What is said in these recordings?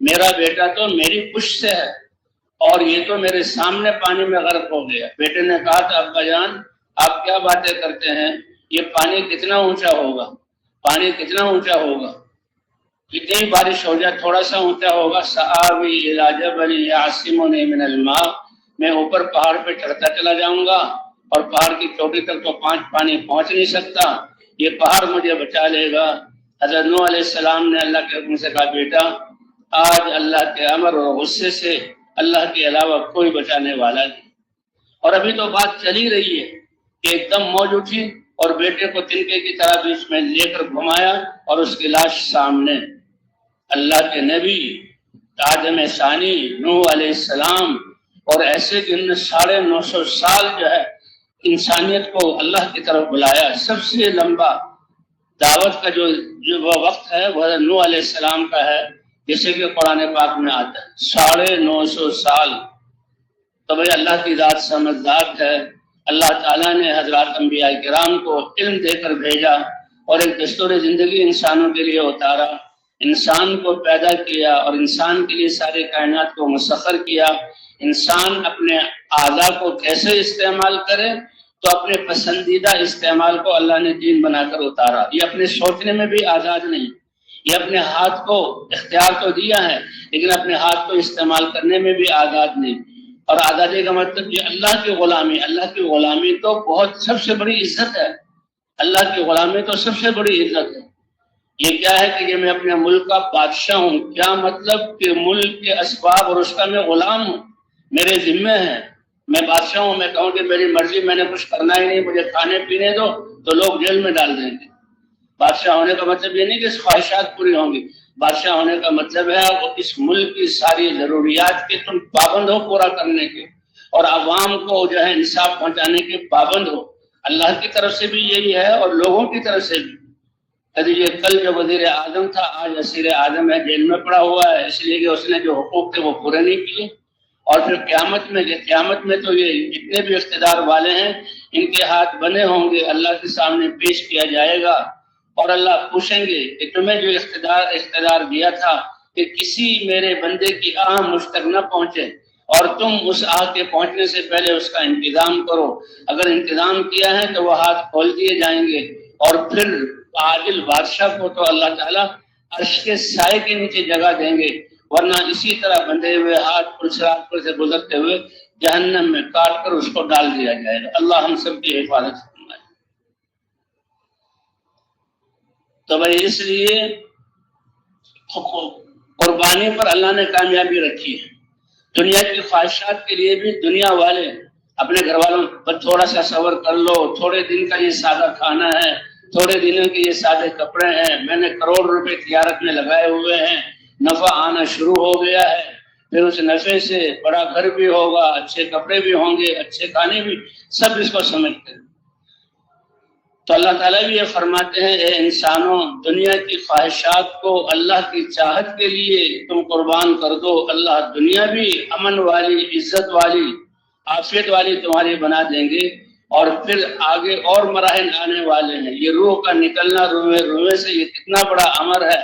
میرا بیٹا تو میری پشت سے ہے اور یہ تو میرے سامنے پانی میں غرق ہو گیا۔ بیٹے نے کہا کہ ابا جان آپ کیا باتیں کرتے ہیں، یہ پانی کتنا اونچا ہوگا، پانی کتنا اونچا ہوگا، کتنی بارش ہو جائے تھوڑا سا اونچا ہوگا۔ سآوی الی جبل یعصمنی من الماء، میں اوپر پہاڑ پہ چڑھتا چلا جاؤں گا اور پہاڑ کی چوٹی تک تو پانی پہنچ نہیں سکتا، یہ پہاڑ مجھے بچا لے گا۔ حضرت نوح علیہ السلام نے اللہ کے حکم سے کہا بیٹا آج اللہ کے امر اور غصے سے اللہ کے علاوہ کوئی بچانے والا نہیں۔ اور ابھی تو بات چلی رہی ہے کہ ایک دم موج اٹھی اور بیٹے کو تنکے کی طرح بیچ میں لے کر گھمایا اور اس کی لاش سامنے۔ اللہ کے نبی آدم ثانی نوح علیہ السلام اور ایسے کہ 950 سال جو ہے انسانیت کو اللہ کی طرف بلایا۔ سب سے لمبا دعوت کا جو وہ وقت ہے وہ نوح علیہ السلام کا ہے، جیسے کہ قرآن پاک میں آتا ہے 950 سال۔ تو بھائی اللہ کی ذات سمجھدار ہے، اللہ تعالیٰ نے حضرات انبیاء کرام کو علم دے کر بھیجا اور ایک دستور زندگی انسانوں کے لیے اتارا، انسان کو پیدا کیا اور انسان کے لیے سارے کائنات کو مسخر کیا۔ انسان اپنے اعضاء کو کیسے استعمال کرے، تو اپنے پسندیدہ استعمال کو اللہ نے دین بنا کر اتارا۔ یہ اپنے سوچنے میں بھی آزاد نہیں، یہ اپنے ہاتھ کو اختیار تو دیا ہے لیکن اپنے ہاتھ کو استعمال کرنے میں بھی آزاد نہیں۔ اور آزادی کا مطلب یہ اللہ کی غلامی، اللہ کی غلامی تو بہت سب سے بڑی عزت ہے، اللہ کی غلامی تو سب سے بڑی عزت ہے۔ یہ کیا ہے کہ یہ میں اپنے ملک کا بادشاہ ہوں، کیا مطلب کہ ملک کے اسباب اور اس کا میں غلام ہوں، میرے ذمے ہیں، میں بادشاہ ہوں، میں کہوں کہ میری مرضی، میں نے کچھ کرنا ہی نہیں، مجھے کھانے پینے دو، تو لوگ جیل میں ڈال دیں گے۔ بادشاہ ہونے کا مطلب یہ نہیں کہ خواہشات پوری ہوں گی، بادشاہ ہونے کا مطلب ہے وہ اس ملک کی ساری ضروریات کے تم پابند ہو پورا کرنے کے، اور عوام کو جو ہے انصاف پہنچانے کے پابند ہو۔ اللہ کی طرف سے بھی یہی ہے اور لوگوں کی طرف سے بھی۔ یہ کل جو وزیر اعظم تھا آج اسیر اعظم ہے، جیل میں پڑا ہوا ہے، اس لیے کہ اس نے جو حقوق تھے وہ پورے نہیں کیے۔ اور پھر قیامت میں تو یہ جتنے بھی اقتدار والے ہیں ان کے ہاتھ بنے ہوں گے، اللہ کے سامنے پیش کیا جائے گا اور اللہ پوچھیں گے کہ تمہیں جو اقتدار دیا تھا کہ کسی میرے بندے کی آہ مجھ تک نہ پہنچے اور تم اس آہ کے پہنچنے سے پہلے اس کا انتظام کرو۔ اگر انتظام کیا ہے تو وہ ہاتھ کھول دیے جائیں گے اور پھر عادل بادشاہ کو تو اللہ تعالیٰ عرش کے سائے کے نیچے جگہ دیں گے، ورنہ اسی طرح بندھے ہوئے ہاتھ پلسرات پر سے گزرتے ہوئے جہنم میں کاٹ کر اس کو ڈال دیا جائے گا۔ اللہ ہم سب کی حفاظت فرمائے۔ تو بھائی اس لیے قربانی پر اللہ نے کامیابی رکھی ہے۔ دنیا کی خواہشات کے لیے بھی دنیا والے اپنے گھر والوں پر تھوڑا سا صبر کر لو، تھوڑے دن کا یہ سادہ کھانا ہے، تھوڑے دنوں کے یہ سادے کپڑے ہیں، میں نے کروڑ روپے تجارت میں لگائے ہوئے ہیں، نفع آنا شروع ہو گیا ہے، پھر اس نفع سے بڑا گھر بھی ہوگا، اچھے کپڑے بھی ہوں گے، اچھے کھانے بھی، سب اس کو سمجھتے ہیں۔ تو اللہ تعالیٰ بھی یہ فرماتے ہیں اے انسانوں، دنیا کی خواہشات کو اللہ کی چاہت کے لیے تم قربان کر دو، اللہ دنیا بھی امن والی، عزت والی، عافیت والی تمہاری بنا دیں گے۔ اور پھر آگے اور مراحل آنے والے ہیں، یہ روح کا نکلنا روئے سے یہ کتنا بڑا امر ہے۔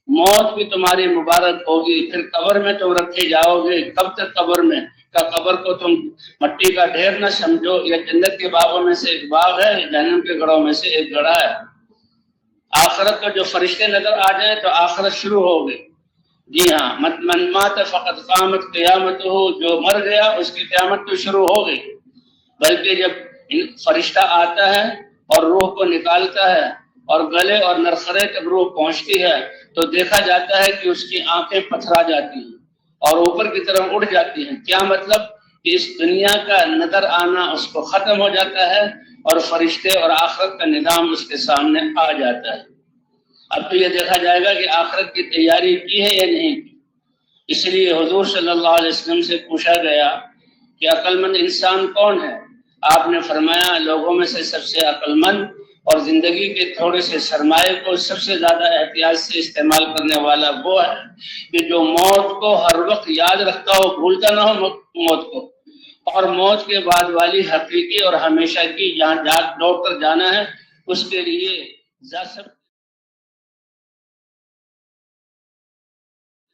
موت بھی تمہاری مبارک ہوگی، پھر قبر میں تم رکھے جاؤ گے۔ کب تک قبر میں؟ قبر کو تم مٹی کا ڈھیر نہ سمجھو، یہ جنت کے باغوں میں سے ایک باغ ہے، جہنم کے گڑھوں میں سے ایک گڑھا ہے۔ آخرت کو جو فرشتے نظر آ جائیں تو آخرت شروع ہو گئی۔ جی ہاں، من مات فقد قامت قیامت ہو، جو مر گیا اس کی قیامت تو شروع ہو گئی۔ بلکہ جب فرشتہ آتا ہے اور روح کو نکالتا ہے اور گلے اور نرخرے تک روح پہنچتی ہے تو دیکھا جاتا ہے کہ اس کی آنکھیں پتھرا جاتی ہیں اور اوپر کی طرف اڑ جاتی ہیں۔ کیا مطلب کہ اس دنیا کا نظر آنا اس کو ختم ہو جاتا ہے اور فرشتے اور آخرت کا نظام اس کے سامنے آ جاتا ہے۔ اب تو یہ دیکھا جائے گا کہ آخرت کی تیاری کی ہے یا نہیں کی۔ اس لیے حضور صلی اللہ علیہ وسلم سے پوچھا گیا کہ عقل مند انسان کون ہے؟ آپ نے فرمایا لوگوں میں سے سب سے عقل مند اور زندگی کے تھوڑے سے سرمایے کو سب سے زیادہ احتیاط سے استعمال کرنے والا وہ ہے کہ جو موت کو ہر وقت یاد رکھتا ہو، بھولتا نہ ہو موت کو، اور موت کے بعد والی حقیقی اور ہمیشہ کی جہاں لوٹ کر جانا ہے اس کے لیے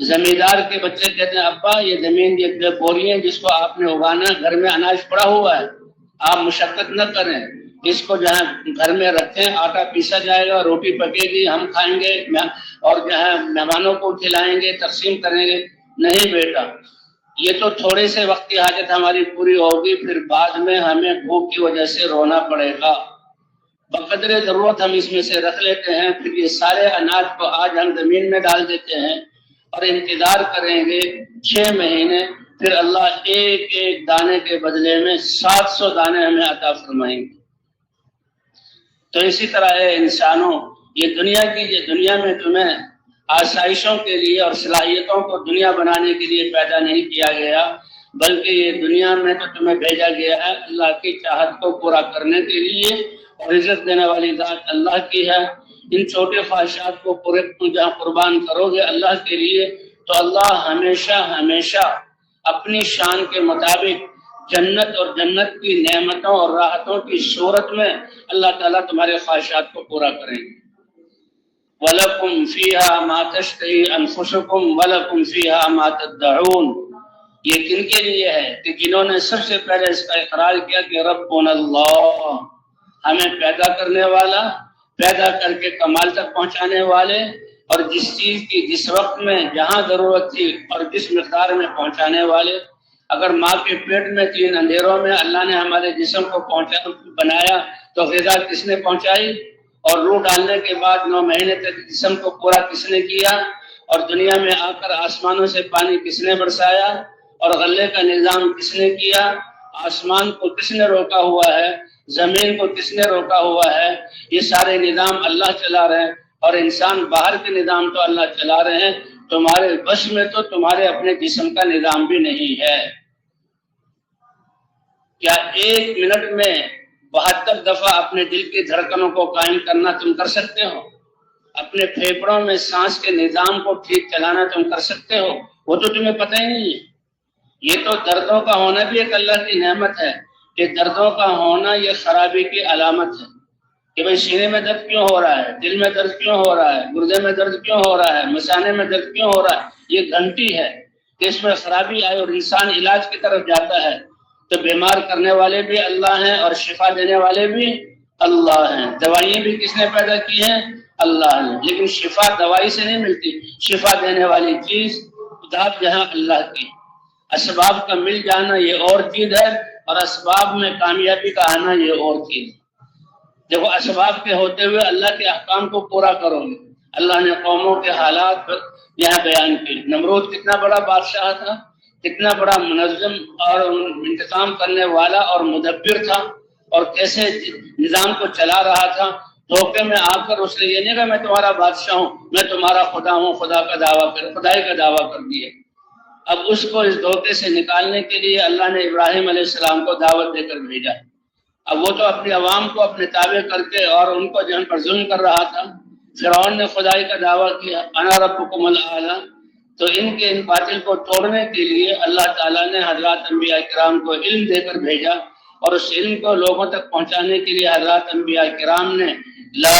زمیندار کے بچے کہتے ہیں ابا یہ زمین یہ بوری ہے جس کو آپ نے اگانا، گھر میں اناج پڑا ہوا ہے، آپ مشقت نہ کریں، اس کو جہاں گھر میں رکھیں، آٹا پیسا جائے گا، روٹی پکے گی، ہم کھائیں گے اور جہاں مہمانوں کو کھلائیں گے، تقسیم کریں گے۔ نہیں بیٹا، یہ تو تھوڑے سے وقت کی حاجت ہماری پوری ہوگی، پھر بعد میں ہمیں بھوک کی وجہ سے رونا پڑے گا۔ بقدر ضرورت ہم اس میں سے رکھ لیتے ہیں، پھر یہ سارے اناج کو آج ہم زمین میں ڈال دیتے ہیں اور انتظار کریں گے 6 مہینے، پھر اللہ ایک ایک دانے کے بدلے میں 700 دانے ہمیں عطا فرمائیں گے۔ تو اسی طرح ہے انسانوں، یہ دنیا میں تمہیں آسائشوں کے لیے اور صلاحیتوں کو دنیا بنانے کے لیے پیدا نہیں کیا گیا، بلکہ یہ دنیا میں تو تمہیں بھیجا گیا ہے اللہ کی چاہت کو پورا کرنے کے لیے، اور عزت دینے والی ذات اللہ کی ہے۔ ان چھوٹے خواہشات کو پورے جہاں قربان کرو گے اللہ کے لیے، تو اللہ ہمیشہ ہمیشہ اپنی شان کے مطابق جنت اور جنت کی نعمتوں اور راحتوں کی صورت میں اللہ تعالیٰ تمہارے خواہشات کو پورا کریں گے۔ وَلَكُمْ فِيهَا مَا تَشْتَهِي أَنفُسُكُمْ وَلَكُمْ فِيهَا مَا تَدَّعُونَ۔ یہ کن کے لیے ہے کہ جنہوں نے سب سے پہلے اس کا اقرار کیا کہ ربنا اللہ، ہمیں پیدا کرنے والا، پیدا کر کے کمال تک پہنچانے والے، اور جس چیز کی جس وقت میں جہاں ضرورت تھی اور جس مقدار میں پہنچانے والے۔ اگر ماں کے پیٹ میں 3 اندھیروں میں اللہ نے ہمارے جسم کو بنایا تو غذا کس نے پہنچائی، اور روح ڈالنے کے بعد 9 مہینے تک جسم کو پورا کس نے کیا، اور دنیا میں آ کر آسمانوں سے پانی کس نے برسایا، اور غلے کا نظام کس نے کیا، آسمان کو کس نے روکا ہوا ہے، زمین کو کس نے روکا ہوا ہے، یہ سارے نظام اللہ چلا رہے ہیں، اور انسان باہر کے نظام تو اللہ چلا رہے ہیں، تمہارے بس میں تو تمہارے اپنے جسم کا نظام بھی نہیں ہے۔ کیا 1 منٹ میں 72 دفعہ اپنے دل کی دھڑکنوں کو قائم کرنا تم کر سکتے ہو؟ اپنے پھیپڑوں میں سانس کے نظام کو ٹھیک چلانا تم کر سکتے ہو؟ وہ تو تمہیں پتہ ہی نہیں ہے۔ یہ تو دردوں کا ہونا بھی ایک اللہ کی نعمت ہے، کہ دردوں کا ہونا یہ خرابی کی علامت ہے، کہ بھئی سینے میں درد کیوں ہو رہا ہے، دل میں درد کیوں ہو رہا ہے، گردے میں درد کیوں ہو رہا ہے، مثانے میں درد کیوں ہو رہا ہے۔ یہ گھنٹی ہے کہ اس میں خرابی آئے اور انسان علاج کی طرف جاتا ہے، تو بیمار کرنے والے بھی اللہ ہیں اور شفا دینے والے بھی اللہ ہیں۔ دوائیں بھی کس نے پیدا کی ہیں؟ اللہ نے۔ لیکن شفا دوائی سے نہیں ملتی، شفا دینے والی چیز خدا جہاں اللہ کی۔ اسباب کا مل جانا یہ اور چیز ہے، اور اسباب میں کامیابی کا آنا یہ اور چیز ہے۔ دیکھو، اسباب کے ہوتے ہوئے اللہ کے احکام کو پورا کرو گے۔ اللہ نے قوموں کے حالات یہاں بیان کیے۔ نمرود کتنا بڑا بادشاہ تھا، کتنا بڑا منظم اور انتظام کرنے والا اور مدبر تھا، اور کیسے نظام کو چلا رہا تھا۔ دھوکے میں آ کر اس نے یہ نہیں کہا میں تمہارا بادشاہ ہوں، میں تمہارا خدا ہوں، خدائی کا دعویٰ کر دیا۔ اب اس کو اس دھوکے سے نکالنے کے لیے اللہ نے ابراہیم علیہ السلام کو دعوت دے کر بھیجا۔ اب وہ تو اپنی عوام کو اپنے تابع کر کے اور ان کو جن پر ظلم کر رہا تھا۔ فرعون نے خدائی کا دعویٰ کیا، انا ربکم الاعلی۔ تو ان کے ان باطل کو توڑنے کے لیے اللہ تعالیٰ نے حضرات انبیاء کرام کو علم دے کر بھیجا، اور اس علم کو لوگوں تک پہنچانے کے لیے حضرات انبیاء کرام نے لا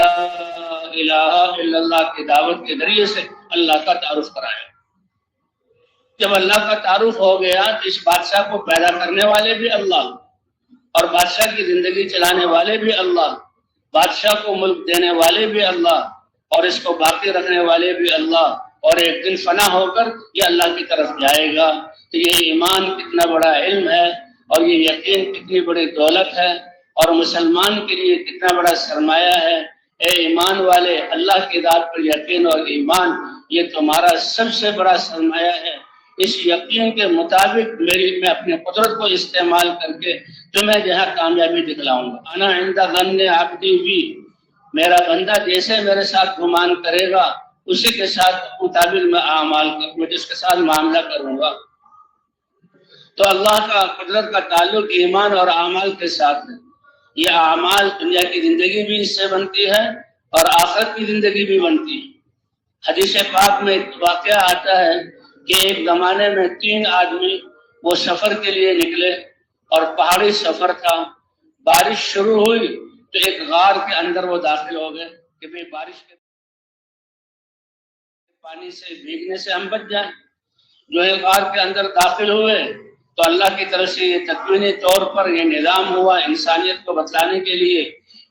الہ الا اللہ کی دعوت کے ذریعے سے اللہ کا تعارف کرایا۔ جب اللہ کا تعارف ہو گیا تو اس بادشاہ کو پیدا کرنے والے بھی اللہ، اور بادشاہ کی زندگی چلانے والے بھی اللہ، بادشاہ کو ملک دینے والے بھی اللہ، اور اس کو باقی رکھنے والے بھی اللہ، اور ایک دن فنا ہو کر یہ اللہ کی طرف جائے گا۔ تو یہ ایمان کتنا بڑا علم ہے، اور یہ یقین کتنی بڑی دولت ہے، اور مسلمان کے لیے کتنا بڑا سرمایہ ہے۔ اے ایمان والے، اللہ کی ذات پر یقین اور ایمان یہ تمہارا سب سے بڑا سرمایہ ہے۔ اس یقین کے مطابق میں اپنے قدرت کو استعمال کر کے تمہیں جہاں کامیابی دکھلاؤں گا۔ انا عند ظن عبدی بی، میرا بندہ جیسے میرے ساتھ گمان کرے گا اسی کے ساتھ مطابق میں جس کے ساتھ معاملہ کروں گا۔ تو اللہ کا قدرت کا تعلق ایمان اور اعمال کے ساتھ ہے۔ یہ اعمال دنیا کی زندگی بھی اس سے بنتی ہے اور آخرت کی زندگی بھی بنتی ہے۔ حدیث پاک میں ایک واقعہ آتا ہے کہ ایک زمانے میں 3 آدمی وہ سفر کے لیے نکلے، اور پہاڑی سفر تھا۔ بارش شروع ہوئی تو ایک غار کے اندر وہ داخل ہو گئے کہ بھئی بارش کے پانی سے بھیگنے سے ہم بچ جائیں۔ جو ہے غار کے اندر داخل ہوئے تو اللہ کی طرف سے یہ تکوینی طور پر یہ نظام ہوا انسانیت کو بتلانے کے لیے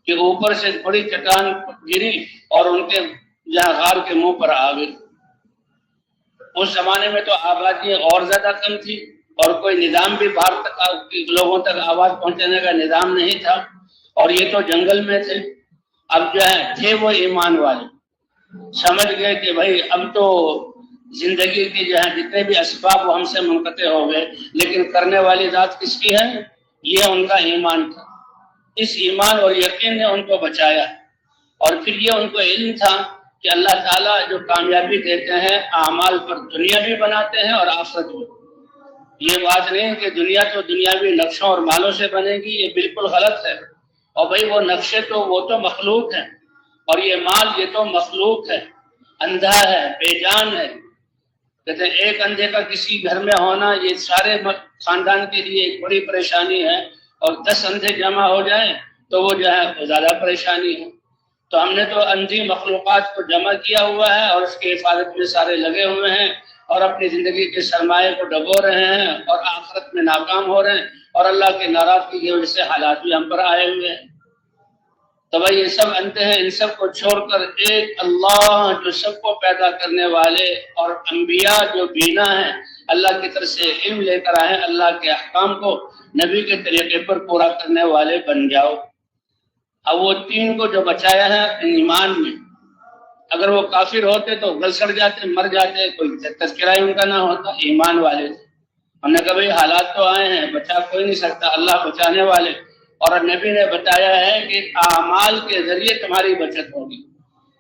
کہ اوپر سے بڑی چٹان گری اور ان کے جہاں غار کے منہ پر آ گئی۔ اس زمانے میں تو آبادی اور زیادہ کم تھی اور کوئی نظام بھی باہر تک لوگوں تک آواز پہنچانے کا نظام نہیں تھا، اور یہ تو جنگل میں تھے۔ اب جو ہے تھے وہ ایمان والے، سمجھ گئے کہ بھائی اب تو زندگی کی جو ہے جتنے بھی اسباب وہ ہم سے منقطع ہو گئے، لیکن کرنے والی ذات کس کی ہے؟ یہ ان کا ایمان تھا۔ اس ایمان اور یقین نے ان کو بچایا، اور پھر یہ ان کو علم تھا کہ اللہ تعالیٰ جو کامیابی دیتے ہیں اعمال پر دنیا بھی بناتے ہیں اور آخرت بھی۔ یہ بات نہیں کہ دنیا تو دنیاوی نقشوں اور مالوں سے بنے گی، یہ بالکل غلط ہے۔ اور بھائی وہ نقشے تو وہ تو مخلوق ہیں، اور یہ مال یہ تو مخلوق ہے، اندھا ہے، بے جان ہے۔ کہتے ہیں ایک اندھے کا کسی گھر میں ہونا یہ سارے خاندان کے لیے ایک بڑی پریشانی ہے، اور 10 اندھے جمع ہو جائیں تو وہ جو ہے زیادہ پریشانی ہے۔ تو ہم نے تو اندھی مخلوقات کو جمع کیا ہوا ہے اور اس کی حفاظت میں سارے لگے ہوئے ہیں، اور اپنی زندگی کے سرمایے کو ڈبو رہے ہیں اور آخرت میں ناکام ہو رہے ہیں، اور اللہ کے ناراضگی کی وجہ سے حالات بھی ہم پر آئے ہوئے ہیں۔ تو بھائی یہ سب اندھے ہیں، ان سب کو چھوڑ کر ایک اللہ جو سب کو پیدا کرنے والے اور انبیاء جو بینا ہیں، اللہ کی طرف سے علم لے کر آئے، اللہ کے احکام کو نبی کے طریقے پر پورا کرنے والے بن جاؤ۔ اب وہ 3 کو جو بچایا ہے ایمان میں، اگر وہ کافر ہوتے تو گل سڑ جاتے، مر جاتے، کوئی تذکرہ ان کا نہ ہوتا۔ ایمان والے تھے، ہم نے کہا بھائی حالات تو آئے ہیں، بچا کوئی نہیں سکتا، اللہ بچانے والے، اور نبی نے بتایا ہے کہ اعمال کے ذریعے تمہاری بچت ہوگی۔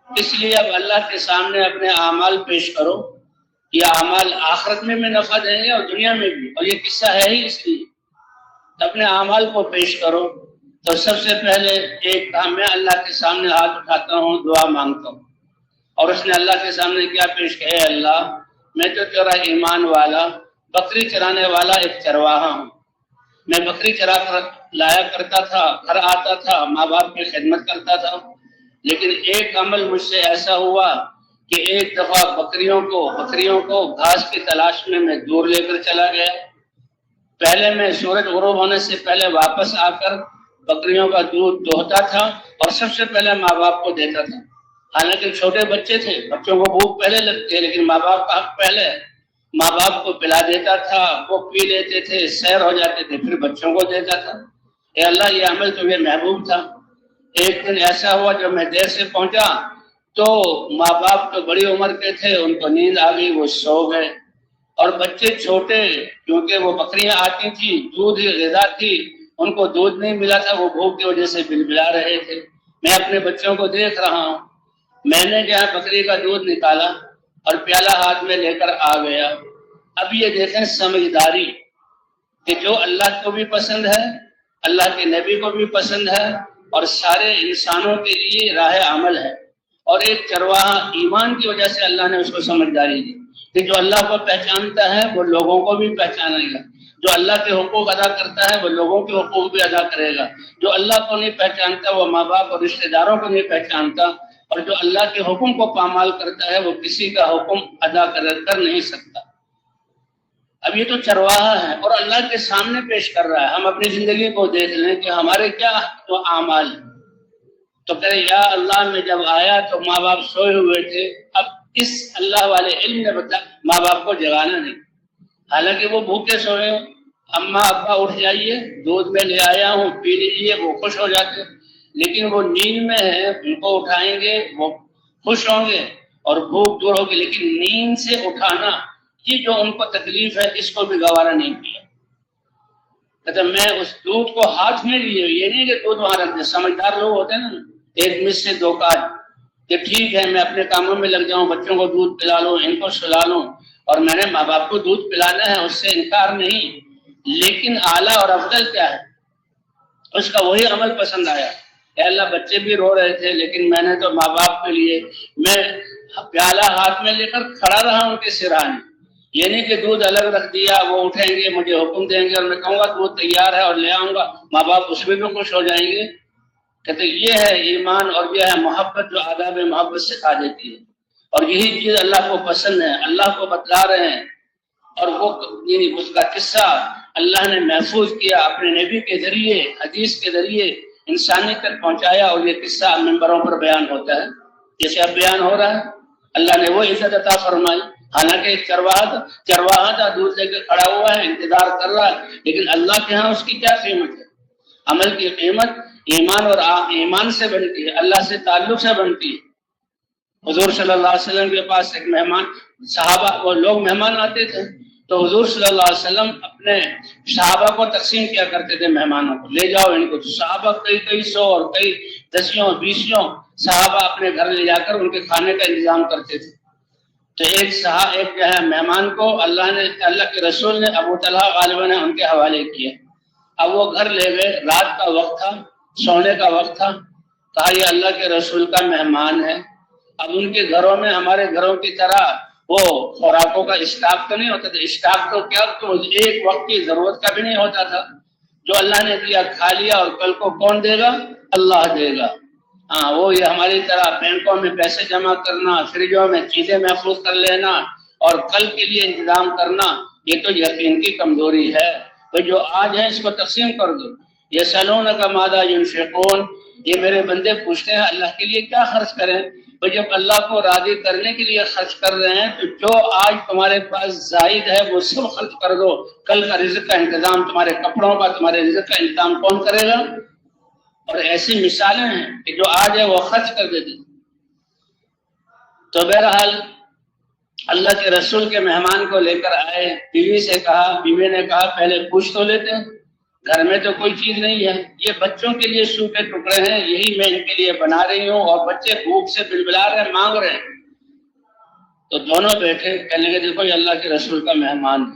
اس لیے اب اللہ کے سامنے اپنے اعمال پیش کرو، یہ اعمال آخرت میں بھی نفع دیں گے اور دنیا میں بھی، اور یہ قصہ ہے ہی اس لیے اپنے اعمال کو پیش کرو۔ تو سب سے پہلے ایک کام میں اللہ کے سامنے ہاتھ اٹھاتا ہوں، دعا مانگتا ہوں، اور اس نے اللہ کے سامنے کیا پیش کیا؟ اے اللہ میں تو تیرا ایمان والا بکری چرانے والا ایک چرواہا ہوں، میں بکری چرا کر لایا کرتا تھا، گھر آتا تھا، ماں باپ کی خدمت کرتا تھا، لیکن ایک عمل مجھ سے ایسا ہوا کہ ایک دفعہ بکریوں کو گھاس کی تلاش میں دور لے کر چلا گیا۔ پہلے میں سورج غروب ہونے سے پہلے واپس آ کر بکریوں کا دودھ دوہتا تھا اور سب سے پہلے ماں باپ کو دیتا تھا۔ حالانکہ چھوٹے بچے تھے، بچوں کو بھوک پہلے لگتی ہے، لیکن ماں باپ کا حق پہلے، ماں باپ کو پلا دیتا تھا، وہ پی لیتے تھے، سیر ہو جاتے تھے، پھر بچوں کو دیتا تھا۔ اے اللہ یہ عمل تمہیں محبوب تھا۔ ایک دن ایسا ہوا جب میں دیر سے پہنچا تو ماں باپ تو بڑی عمر کے تھے، ان کو نیند آ گئی، وہ سو گئے، اور بچے چھوٹے، کیونکہ وہ بکریاں آتی تھی، دودھ ہی غذا تھی، ان کو دودھ نہیں ملا تھا، وہ بھوک کی وجہ سے بلبلا رہے تھے۔ میں اپنے بچوں کو دیکھ رہا ہوں، میں نے جو ہے بکری کا دودھ نکالا اور پیالہ ہاتھ میں لے کر آ گیا۔ اب یہ دیکھیں سمجھداری کہ جو اللہ کو بھی پسند ہے، اللہ کے نبی کو بھی پسند ہے، اور سارے انسانوں کے لیے راہ عمل ہے۔ اور ایک چرواہا ایمان کی وجہ سے اللہ نے اس کو سمجھداری دی کہ جو اللہ کو پہچانتا ہے وہ لوگوں کو بھی پہچانے گا، جو اللہ کے حقوق ادا کرتا ہے وہ لوگوں کے حقوق بھی ادا کرے گا، جو اللہ کو نہیں پہچانتا وہ ماں باپ اور رشتہ داروں کو نہیں پہچانتا، اور جو اللہ کے حکم کو پامال کرتا ہے وہ کسی کا حکم ادا کر نہیں سکتا۔ اب یہ تو چرواہا ہے اور اللہ کے سامنے پیش کر رہا ہے۔ ہم اپنی زندگی کو دیکھ لیں کہ ہمارے کیا تو اعمال ہیں، تو کہے یا اللہ میں جب آیا تو ماں باپ سوئے ہوئے تھے، اب اس اللہ والے علم نے بتا ماں باپ کو جگانا نہیں، حالانکہ وہ بھوکے سوئے ہوں، اماں ابا اٹھ جائیے، دودھ میں لے آیا ہوں پی لیجیے، وہ خوش ہو جاتے، لیکن وہ نیند میں ہے، ان کو اٹھائیں گے وہ خوش ہوں گے اور بھوک دور ہوگی، لیکن نیند سے اٹھانا یہ جو ان کو تکلیف ہے اس کو بھی گوارا نہیں کیا۔ کہتے میں اس دودھ کو ہاتھ میں لیے، یہ نہیں کہ دودھ وہاں رکھ دے، سمجھدار لوگ ہوتے ہیں نا، ایک مس سے 2 کاج، کہ ٹھیک ہے میں اپنے کاموں میں لگ جاؤں، بچوں کو دودھ پلا لوں، ان کو سلا لوں، اور میں نے ماں باپ کو دودھ پلانا ہے، اس سے انکار نہیں، لیکن اعلیٰ اور افضل کیا ہے؟ اس کا وہی عمل پسند آیا۔ اے اللہ بچے بھی رو رہے تھے لیکن میں نے تو ماں باپ کے لیے میں پیالہ ہاتھ میں لے کر کھڑا رہا ان کے سرانے، یہ نہیں کہ دودھ الگ رکھ دیا، وہ اٹھیں گے مجھے حکم دیں گے اور میں کہوں گا دودھ تیار ہے اور لے آؤں گا، ماں باپ اس میں بھی خوش ہو جائیں گے۔ کہتے یہ ہے ایمان اور یہ ہے محبت جو آداب محبت سکھا دیتی ہے۔ اور یہی چیز اللہ کو پسند ہے، اللہ کو بتلا رہے ہیں، اور وہ یعنی اس کا قصہ اللہ نے محفوظ کیا اپنے نبی کے ذریعے، حدیث کے ذریعے انسانی تک پہنچایا، اور یہ قصہ ممبروں پر بیان ہوتا ہے جیسے اب بیان ہو رہا ہے۔ اللہ نے وہ عزت عطا فرمائی، حالانکہ ایک چرواہا تھا دودھ لے کے کھڑا ہوا ہے، انتظار کر رہا ہے، لیکن اللہ کے ہاں اس کی کیا قیمت ہے؟ عمل کی قیمت ایمان اور ایمان سے بنتی ہے، اللہ سے تعلق سے بنتی ہے۔ حضور صلی اللہ علیہ وسلم کے پاس ایک مہمان، صحابہ وہ لوگ مہمان آتے تھے تو حضور صلی اللہ علیہ وسلم اپنے صحابہ کو تقسیم کیا کرتے تھے، مہمانوں کو لے جاؤ ان کو۔ صحابہ کئی سو اور کئی دسیوں بیسیوں صحابہ اپنے گھر لے جا کر ان کے کھانے کا انتظام کرتے تھے۔ تو ایک جو ہے مہمان کو اللہ کے رسول نے ابو طلحہ غالباً نے ان کے حوالے کیا۔ اب وہ گھر لے گئے، رات کا وقت تھا، سونے کا وقت تھا، کہا یہ اللہ کے رسول کا مہمان ہے۔ اب ان کے گھروں میں ہمارے گھروں کی طرح وہ خوراکوں کا اسٹاک تو نہیں ہوتا تھا، اسٹاک تو کیا تو ایک وقت کی ضرورت کا بھی نہیں ہوتا تھا، جو اللہ نے دیا کھا لیا، اور کل کو کون دے گا؟ اللہ دے گا۔ ہاں، وہ یہ ہماری طرح بینکوں میں پیسے جمع کرنا، فریجوں میں چیزیں محفوظ کر لینا اور کل کے لیے انتظام کرنا، یہ تو یقین کی کمزوری ہے۔ تو جو آج ہے اس کو تقسیم کر دو۔ یسألونک ماذا ینفقون، یہ میرے بندے پوچھتے ہیں اللہ کے لیے کیا خرچ کریں؟ تو جب اللہ کو راضی کرنے کے لیے خرچ کر رہے ہیں تو جو آج تمہارے پاس زائد ہے وہ سب خرچ کر دو، کل کا رزق کا انتظام، تمہارے کپڑوں کا، تمہارے رزق کا انتظام کون کرے گا؟ اور ایسی مثالیں ہیں کہ جو آج ہے وہ خرچ کر دیتے۔ تو بہرحال اللہ کے رسول کے مہمان کو لے کر آئے، بیوی سے کہا، بیوی نے کہا پہلے پوچھ تو لیتے ہیں، گھر میں تو کوئی چیز نہیں ہے، یہ بچوں کے لیے سو کے ٹکڑے ہیں، یہی میں ان کے لیے بنا رہی ہوں، اور بچے بھوک سے بلبلا رہے ہیں، مانگ رہے ہیں۔ تو دونوں بیٹھے، کہنے لگے دیکھو یہ اللہ کے رسول کا مہمان ہے،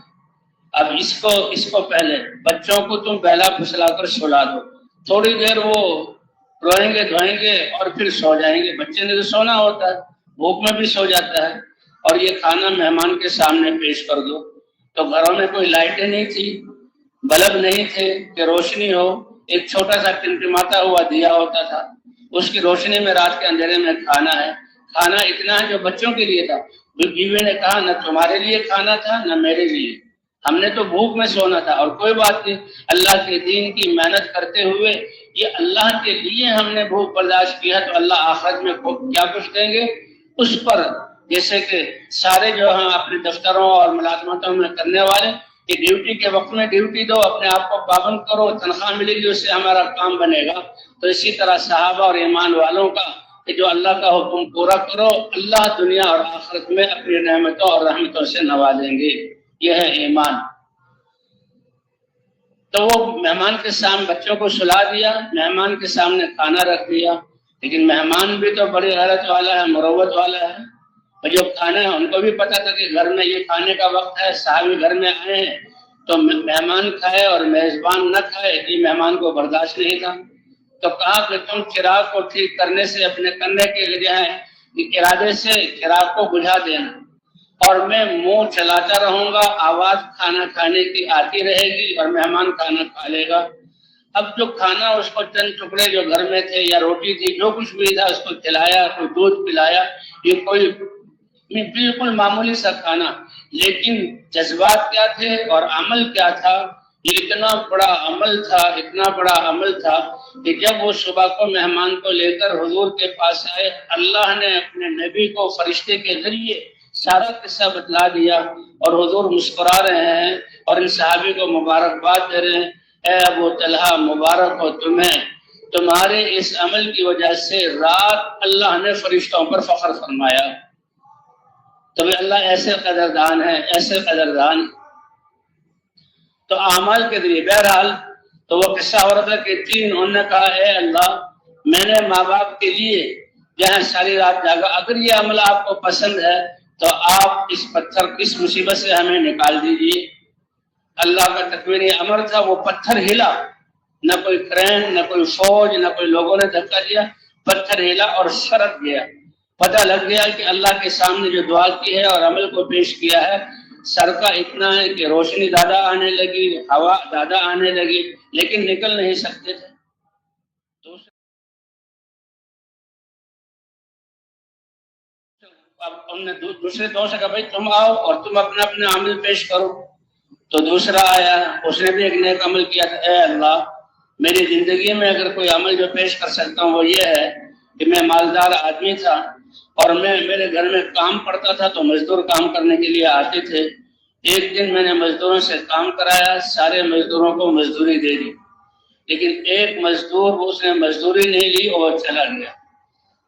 اب اس کو پہلے بچوں کو تم بہلا پھسلا کر سلا دو، تھوڑی دیر وہ روئیں گے دھوئیں گے اور پھر سو جائیں گے، بچے نے تو سونا ہوتا ہے، بھوک میں بھی سو جاتا ہے، اور یہ کھانا مہمان کے سامنے پیش کر دو۔ تو گھروں میں کوئی لائٹیں نہیں تھی، بلب نہیں تھے کہ روشنی ہو، ایک چھوٹا سا ٹمٹماتا ہوا دیا ہوتا تھا، اس کی روشنی میں رات کے اندھیرے میں کھانا ہے، کھانا اتنا ہے جو بچوں کے لیے تھا۔ بیوی نے کہا نہ تمہارے لیے کھانا تھا نہ میرے لیے، ہم نے تو بھوک میں سونا تھا، اور کوئی بات نہیں، اللہ کے دین کی محنت کرتے ہوئے یہ اللہ کے لیے ہم نے بھوک برداشت کیا، تو اللہ آخرت میں کیا کچھ دیں گے اس پر۔ جیسے کہ سارے جو ہم اپنے دفتروں اور ملازمتوں میں کرنے والے کہ ڈیوٹی کے وقت میں ڈیوٹی دو، اپنے آپ کو پابند کرو، تنخواہ ملے گی، اس سے ہمارا کام بنے گا۔ تو اسی طرح صحابہ اور ایمان والوں کا کہ جو اللہ کا حکم پورا کرو، اللہ دنیا اور آخرت میں اپنی نعمتوں اور رحمتوں سے نوازیں گے، یہ ہے ایمان۔ تو وہ مہمان کے سامنے بچوں کو سلا دیا، مہمان کے سامنے کھانا رکھ دیا، لیکن مہمان بھی تو بڑی غیرت والا ہے، مروت والا ہے، اور جو کھانا ہے ان کو بھی پتا تھا کہ گھر میں یہ کھانے کا وقت ہے، صحابی گھر میں آئے ہیں، تو مہمان کھائے اور میزبان نہ کھائے، یہ مہمان کو برداشت نہیں تھا۔ تو کہا کہ تم چراغ کو ٹھیک کرنے سے اپنے کرنے کے ارادے سے چراغ کو بجھا دینا، اور میں منہ چلاتا رہوں گا، آواز کھانا کھانے کی آتی رہے گی اور مہمان کھانا کھا لے گا۔ اب جو کھانا اس کو چند ٹکڑے جو گھر میں تھے یا روٹی تھی جو کچھ بھی تھا اس کو کھلایا، کوئی دودھ پلایا، یہ کوئی بالکل معمولی سا کھانا، لیکن جذبات کیا تھے اور عمل کیا تھا، یہ اتنا بڑا عمل تھا کہ جب وہ صبح کو مہمان کو لے کر حضور کے پاس آئے، اللہ نے اپنے نبی کو فرشتے کے ذریعے سارا قصہ بتلا دیا، اور حضور مسکرا رہے ہیں اور ان صحابی کو مبارکباد دے رہے ہیں، اے ابو طلحہ مبارک ہو تمہیں، تمہارے اس عمل کی وجہ سے رات اللہ نے فرشتوں پر فخر فرمایا۔ تو اللہ ایسے قدردان ہے، ایسے قدردان۔ تو اعمال کے ذریعے بہرحال تو وہ قصہ ہو رہا تھا کہ انہوں نے کہا اے اللہ، میں نے ماں باپ کے لیے جہاں ساری رات جاگا، اگر یہ عمل آپ کو پسند ہے تو آپ اس مصیبت سے ہمیں نکال دیجیے۔ اللہ کا تکوینی امر تھا، وہ پتھر ہلا، نہ کوئی کرین، نہ کوئی فوج، نہ کوئی لوگوں نے دھکا دیا، پتھر ہلا اور سرک گیا۔ پتہ لگ گیا کہ اللہ کے سامنے جو دعا کی ہے اور عمل کو پیش کیا ہے، سر کا اتنا ہے کہ روشنی زیادہ آنے لگی، ہوا زیادہ آنے لگی، لیکن نکل نہیں سکتے تھے۔ اب ہم نے دوسرے دوست سے کہا بھائی تم آؤ اور تم اپنا اپنا عمل پیش کرو. تو دوسرا آیا, اس نے بھی ایک نیک عمل کیا تھا. اے اللہ, میری زندگی میں اگر کوئی عمل جو پیش کر سکتا ہوں وہ یہ ہے کہ میں مالدار آدمی تھا اور میرے گھر میں کام پڑتا تھا تو مزدور کام کرنے کے لیے آتے تھے. ایک دن میں نے مزدوروں سے کام کرایا, سارے مزدوروں کو مزدوری دے دی, لیکن ایک مزدور اس نے مزدوری نہیں لی اور چلا گیا.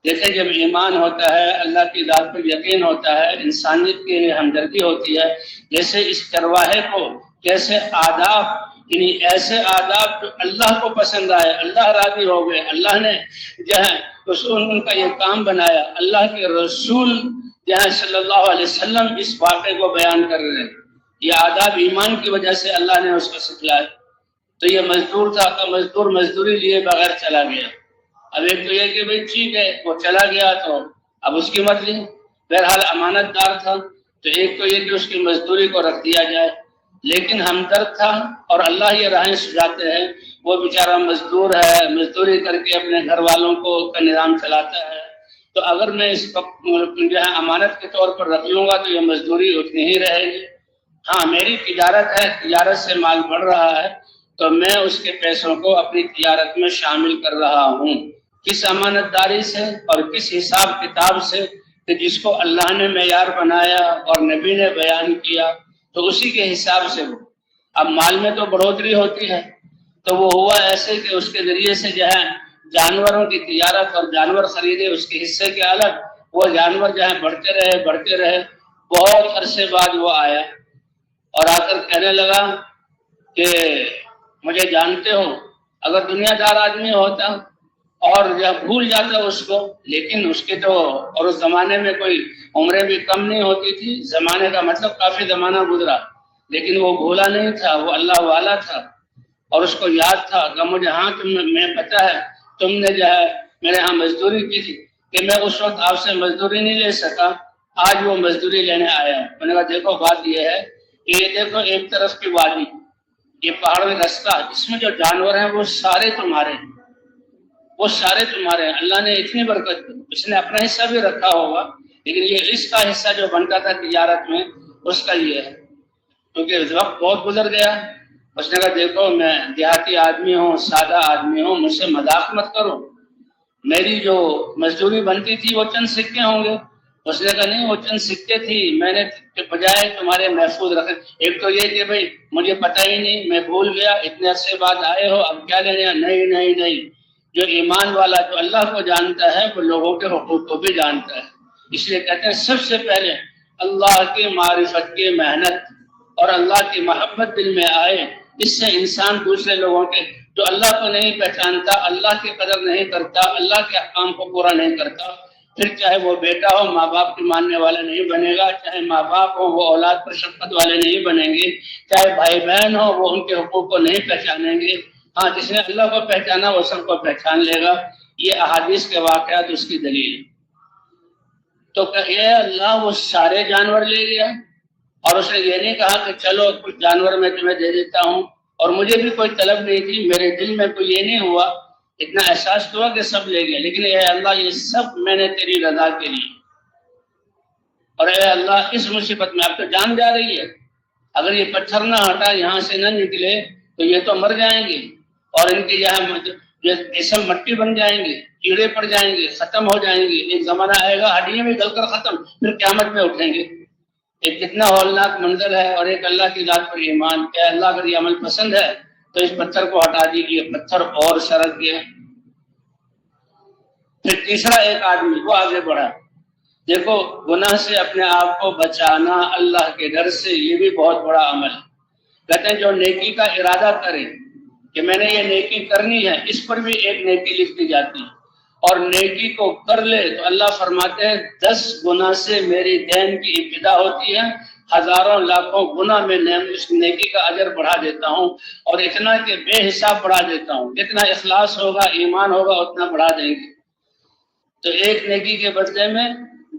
دیکھیں, جب ایمان ہوتا ہے, اللہ کی ذات پر یقین ہوتا ہے, انسانیت کے لیے ہمدردی ہوتی ہے, جیسے اس چرواہے کو کیسے آداب, یعنی ایسے آداب جو اللہ کو پسند آئے, اللہ راضی ہو گئے, اللہ نے جو ہے ان کا یہ کام بنایا. اللہ کے رسول جو ہے صلی اللہ علیہ وسلم اس واقعے کو بیان کر رہے ہیں. یہ آداب ایمان کی وجہ سے اللہ نے اس کو سکھلایا. تو یہ مزدور تھا, مزدور مزدوری لیے بغیر چلا گیا. اب ایک تو یہ کہ بھائی ٹھیک ہے وہ چلا گیا تو اب اس کی مرضی, بہرحال امانت دار تھا, تو ایک تو یہ کہ اس کی مزدوری کو رکھ دیا جائے. لیکن ہمدرد تھا اور اللہ یہ راہیں سجاتے ہیں, وہ بیچارہ مزدور ہے, مزدوری کر کے اپنے گھر والوں کو کا نظام چلاتا ہے, تو اگر میں اس جو ہے امانت کے طور پر رکھ لوں گا تو یہ مزدوری اتنی ہی رہے گی. ہاں میری تجارت ہے, تجارت سے مال بڑھ رہا ہے تو میں اس کے پیسوں کو اپنی تجارت میں شامل کر رہا ہوں. کس امانت داری سے اور کس حساب کتاب سے کہ جس کو اللہ نے معیار بنایا اور نبی نے بیان کیا, تو اسی کے حساب سے وہ. اب مال میں تو بڑھوتری ہوتی ہے, تو وہ ہوا ایسے کہ اس کے ذریعے سے جو ہے جانوروں کی تجارت اور جانور خریدے, اس کے حصے کے الگ, وہ جانور جو ہے بڑھتے رہے. بہت عرصے بعد وہ آیا اور آ کر کہنے لگا کہ مجھے جانتے ہو, اگر دنیا دار آدمی ہوتا اور بھول جاتا اس کو, لیکن اس کے تو, اور اس زمانے میں کوئی عمریں بھی کم نہیں ہوتی تھی, زمانے کا مطلب کافی زمانہ گزرا, لیکن وہ بھولا نہیں تھا, وہ اللہ والا تھا اور اس کو یاد تھا کہ مجھے ہاں میں پتا ہے تم نے جو ہے میرے ہاں مزدوری کی تھی کہ میں اس وقت آپ سے مزدوری نہیں لے سکا, آج وہ مزدوری لینے آیا. میں نے کہا دیکھو بات یہ ہے کہ یہ دیکھو ایک طرف کی وادی, یہ پہاڑی رستہ, اس میں جو جانور ہیں وہ سارے تمہارے ہیں, وہ سارے تمہارے ہیں. اللہ نے اتنی برکت دی, اس نے اپنا حصہ بھی رکھا ہوگا, لیکن یہ اس کا حصہ جو بنتا تھا تجارت میں اس کا یہ ہے. کیونکہ وقت بہت گزر گیا. اس نے کہا دیکھو میں دیہاتی آدمی ہوں, سادہ آدمی ہوں, مجھ سے مذاق مت کرو, میری جو مزدوری بنتی تھی وہ چند سکے ہوں گے. اس نے کہا نہیں وہ چند سکے تھی, میں نے بجائے تمہارے محفوظ رکھے. ایک تو یہ کہ بھائی مجھے پتہ ہی نہیں, میں بھول گیا, اتنے عرصے بعد آئے ہو اب کیا لینے. نہیں, جو ایمان والا جو اللہ کو جانتا ہے وہ لوگوں کے حقوق کو بھی جانتا ہے. اس لیے کہتے ہیں سب سے پہلے اللہ کی معرفت کی محنت اور اللہ کی محبت دل میں آئے, اس سے انسان دوسرے لوگوں کے جو اللہ کو نہیں پہچانتا, اللہ کی قدر نہیں کرتا, اللہ کے احکام کو پورا نہیں کرتا, پھر چاہے وہ بیٹا ہو ماں باپ کے ماننے والا نہیں بنے گا, چاہے ماں باپ ہو وہ اولاد پر شفقت والے نہیں بنیں گے, چاہے بھائی بہن ہو وہ ان کے حقوق کو نہیں پہچانیں گے. ہاں جس نے اللہ کو پہچانا وہ سب کو پہچان لے گا. یہ احادیث کے واقعات اس کی دلیل. تو کہ اللہ وہ سارے جانور لے گیا اور اس نے یہ نہیں کہا کہ چلو کچھ جانور میں تمہیں دے دیتا ہوں, اور مجھے بھی کوئی طلب نہیں تھی, میرے دل میں کوئی یہ نہیں ہوا, اتنا احساس ہوا کہ سب لے گیا, لیکن اے اللہ یہ سب میں نے تیری رضا کے لیے, اور اے اللہ اس مصیبت میں اب تو جان جا رہی ہے, اگر یہ پتھر نہ ہٹا یہاں سے نہ نکلے تو یہ تو مر جائیں گے اور ان کے یہاں جسم مٹی بن جائیں گے, کیڑے پڑ جائیں گے, ختم ہو جائیں گے. ایک زمانہ آئے گا ہڈیاں بھی گل کر ختم, پھر قیامت میں اٹھیں گے. ایک کتنا ہولناک منظر ہے. اور ایک اللہ کی ذات پر ایمان کہ اللہ اگر یہ عمل پسند ہے تو اس پتھر کو ہٹا دیجیے. پتھر اور سرک گیا. پھر تیسرا ایک آدمی وہ آگے بڑھا. دیکھو گناہ سے اپنے آپ کو بچانا اللہ کے ڈر سے یہ بھی بہت بڑا عمل ہے. کہتے ہیں جو نیکی کا ارادہ کرے کہ میں نے یہ نیکی کرنی ہے, اس پر بھی ایک نیکی لکھ دی جاتی ہے, اور نیکی کو کر لے تو اللہ فرماتے ہیں 10 گنا سے میری دین کی ابتدا ہوتی ہے, ہزاروں لاکھوں گنا میں اس نیکی کا اجر بڑھا دیتا ہوں, اور اتنا کہ بے حساب بڑھا دیتا ہوں. جتنا اخلاص ہوگا ایمان ہوگا اتنا بڑھا دیں گے. تو ایک نیکی کے بدلے میں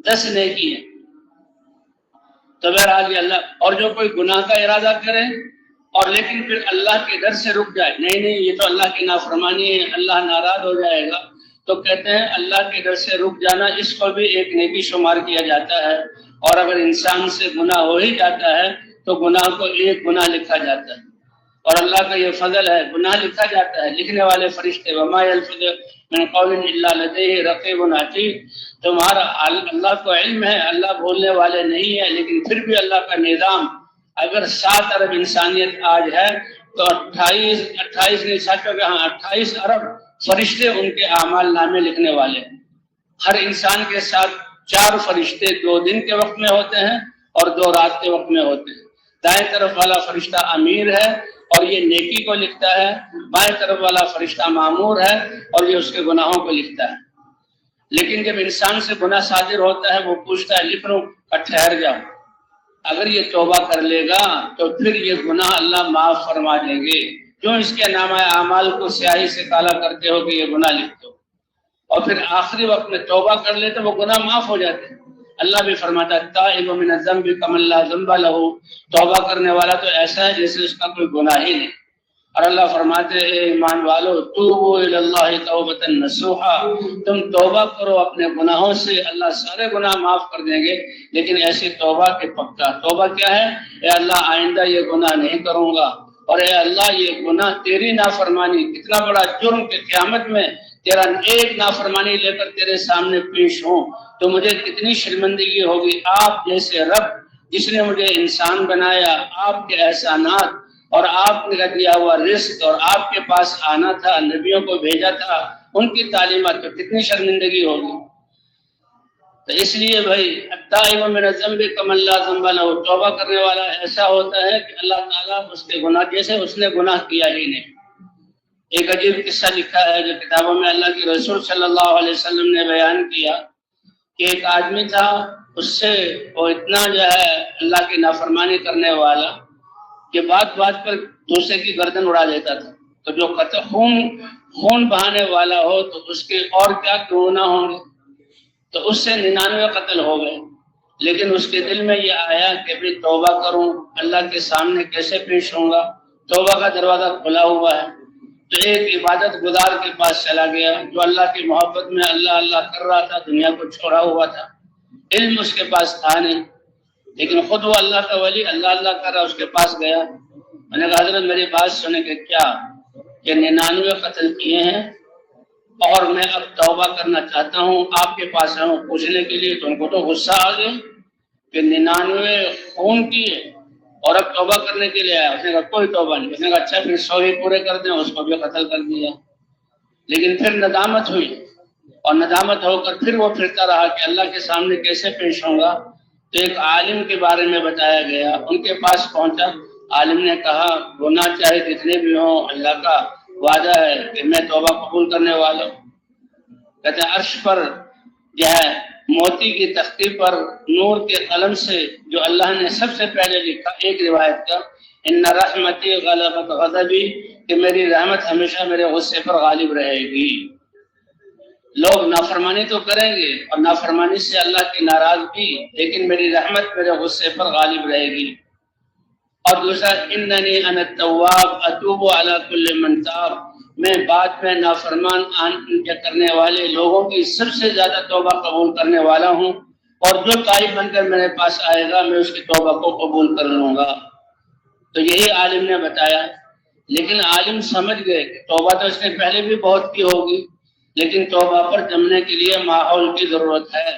10 نیکی ہے. تو بہرحال اللہ, اور جو کوئی گناہ کا ارادہ کرے اور لیکن پھر اللہ کے ڈر سے رک جائے, نہیں یہ تو اللہ کی نافرمانی ہے, اللہ ناراض ہو جائے گا, تو کہتے ہیں اللہ کے ڈر سے رک جانا اس کو بھی ایک نیکی شمار کیا جاتا ہے، اور اگر انسان سے گناہ ہو ہی جاتا ہے تو گناہ کو ایک گناہ لکھا جاتا ہے، اور اللہ کا یہ فضل ہے، گناہ لکھا جاتا ہے، لکھنے والے فرشتے وما یلفظ من قول الا لدیہ رقیب عتید، تمہارا اللہ کو علم ہے، اللہ بھولنے والے نہیں ہے، لیکن پھر بھی اللہ کا نظام، اگر 7 ارب انسانیت آج ہے تو 28 ارب فرشتے ان کے اعمال نامے لکھنے والے ہیں۔ ہر انسان کے ساتھ 4 فرشتے 2 دن کے وقت میں ہوتے ہیں اور 2 رات کے وقت میں ہوتے ہیں۔ دائیں طرف والا فرشتہ امیر ہے اور یہ نیکی کو لکھتا ہے، بائیں طرف والا فرشتہ مامور ہے اور یہ اس کے گناہوں کو لکھتا ہے۔ لیکن جب انسان سے گناہ صادر ہوتا ہے وہ پوچھتا ہے لکھ لوں کہ ٹھہر جاؤ، اگر یہ توبہ کر لے گا تو پھر یہ گناہ اللہ معاف فرما دیں گے، کیوں اس کے نامہ اعمال کو سیاہی سے کالا کرتے ہو کہ یہ گناہ لکھ دو، اور پھر آخری وقت میں توبہ کر لے تو وہ گناہ معاف ہو جاتے ہیں۔ اللہ بھی فرماتا ہے تائب من الذنب کمن لا ذنب لہ، توبہ کرنے والا تو ایسا ہے جیسے اس کا کوئی گناہ ہی نہیں۔ اور اللہ فرماتے ہیں اے ایمان والو توبوا الی اللہ توبۃ نصوحا، تم توبہ کرو اپنے گناہوں سے، اللہ سارے گناہ معاف کر دیں گے، لیکن ایسی توبہ کے پکا۔ توبہ کیا ہے؟ اے اللہ آئندہ یہ گناہ نہیں کروں گا، اور اے اللہ یہ گناہ تیری نافرمانی، کتنا بڑا جرم کہ قیامت میں تیرا ایک نافرمانی لے کر تیرے سامنے پیش ہوں تو مجھے کتنی شرمندگی ہوگی۔ آپ جیسے رب جس نے مجھے انسان بنایا، آپ کے احسانات اور آپ نے دیا ہوا رزق اور آپ کے پاس آنا تھا، نبیوں کو بھیجا تھا، ان کی تعلیمات، تو کتنی شرمندگی ہوگی۔ تو اس لیے بھائی التائب من الذنب کمن لا ذنب لہ، توبہ کرنے والا ایسا ہوتا ہے کہ اللہ تعالیٰ اس کے گناہ جیسے اس نے گناہ کیا ہی نہیں۔ ایک عجیب قصہ لکھا ہے جو کتابوں میں اللہ کے رسول صلی اللہ علیہ وسلم نے بیان کیا کہ ایک آدمی تھا، اس سے وہ اتنا جو ہے اللہ کی نافرمانی کرنے والا کہ بات بات پر دوسرے کی گردن اڑا دیتا تھا، تو جو خون بہانے والا ہو تو اس کے اور کیا گناہ ہوں گے، تو اس سے 99 قتل ہو گئے۔ لیکن اس کے دل میں یہ آیا کہ بھی توبہ کروں، اللہ کے سامنے کیسے پیش ہوں گا، توبہ کا دروازہ کھلا ہوا ہے۔ تو ایک عبادت گزار کے پاس چلا گیا جو اللہ کی محبت میں اللہ اللہ کر رہا تھا، دنیا کو چھوڑا ہوا تھا، علم اس کے پاس تھا نہیں، لیکن خود وہ اللہ کا ولی اللہ اللہ کر رہا، اس کے پاس گیا، میں نے کہا حضرت میری بات سنے کہ کیا کہ 99 قتل کیے ہیں اور میں اب توبہ کرنا چاہتا ہوں، آپ کے پاس آؤں پوچھنے کے لیے۔ تو ان کو تو غصہ آ گیا کہ 99 خون کیے اور اب توبہ کرنے کے لیے آیا۔ اس نے کہا کوئی توبہ نہیں۔ اس نے کہا اچھا پھر 100 ہی پورے کر دیں، اس کو بھی قتل کر دیا۔ لیکن پھر ندامت ہوئی، اور ندامت ہو کر پھر وہ پھرتا رہا کہ اللہ کے سامنے کیسے پیش ہوں گا۔ تو ایک عالم کے بارے میں بتایا گیا، ان کے پاس پہنچا، عالم نے کہا گناہ چاہے جتنے بھی ہوں اللہ کا وعدہ ہے کہ میں توبہ قبول کرنے والا ہوں۔ کہتے ہیں عرش پر جو ہے موتی کی تختی پر نور کے قلم سے جو اللہ نے سب سے پہلے لکھا، ایک روایت کا ان رحمتی غلبت غضبی، کہ میری رحمت ہمیشہ میرے غصے پر غالب رہے گی۔ لوگ نافرمانی تو کریں گے اور نافرمانی سے اللہ کی ناراضگی، لیکن میری رحمت میرے غصے پر غالب رہے گی۔ اور دوسرا اننی انا التواب اتوب علی کل من تاب، میں بعد میں نافرمان کرنے والے لوگوں کی سب سے زیادہ توبہ قبول کرنے والا ہوں، اور جو تائب بن کر میرے پاس آئے گا میں اس کی توبہ کو قبول کر لوں گا۔ تو یہی عالم نے بتایا۔ لیکن عالم سمجھ گئے کہ توبہ تو اس نے پہلے بھی بہت کی ہوگی، لیکن توبہ پر جمنے کے لیے ماحول کی ضرورت ہے۔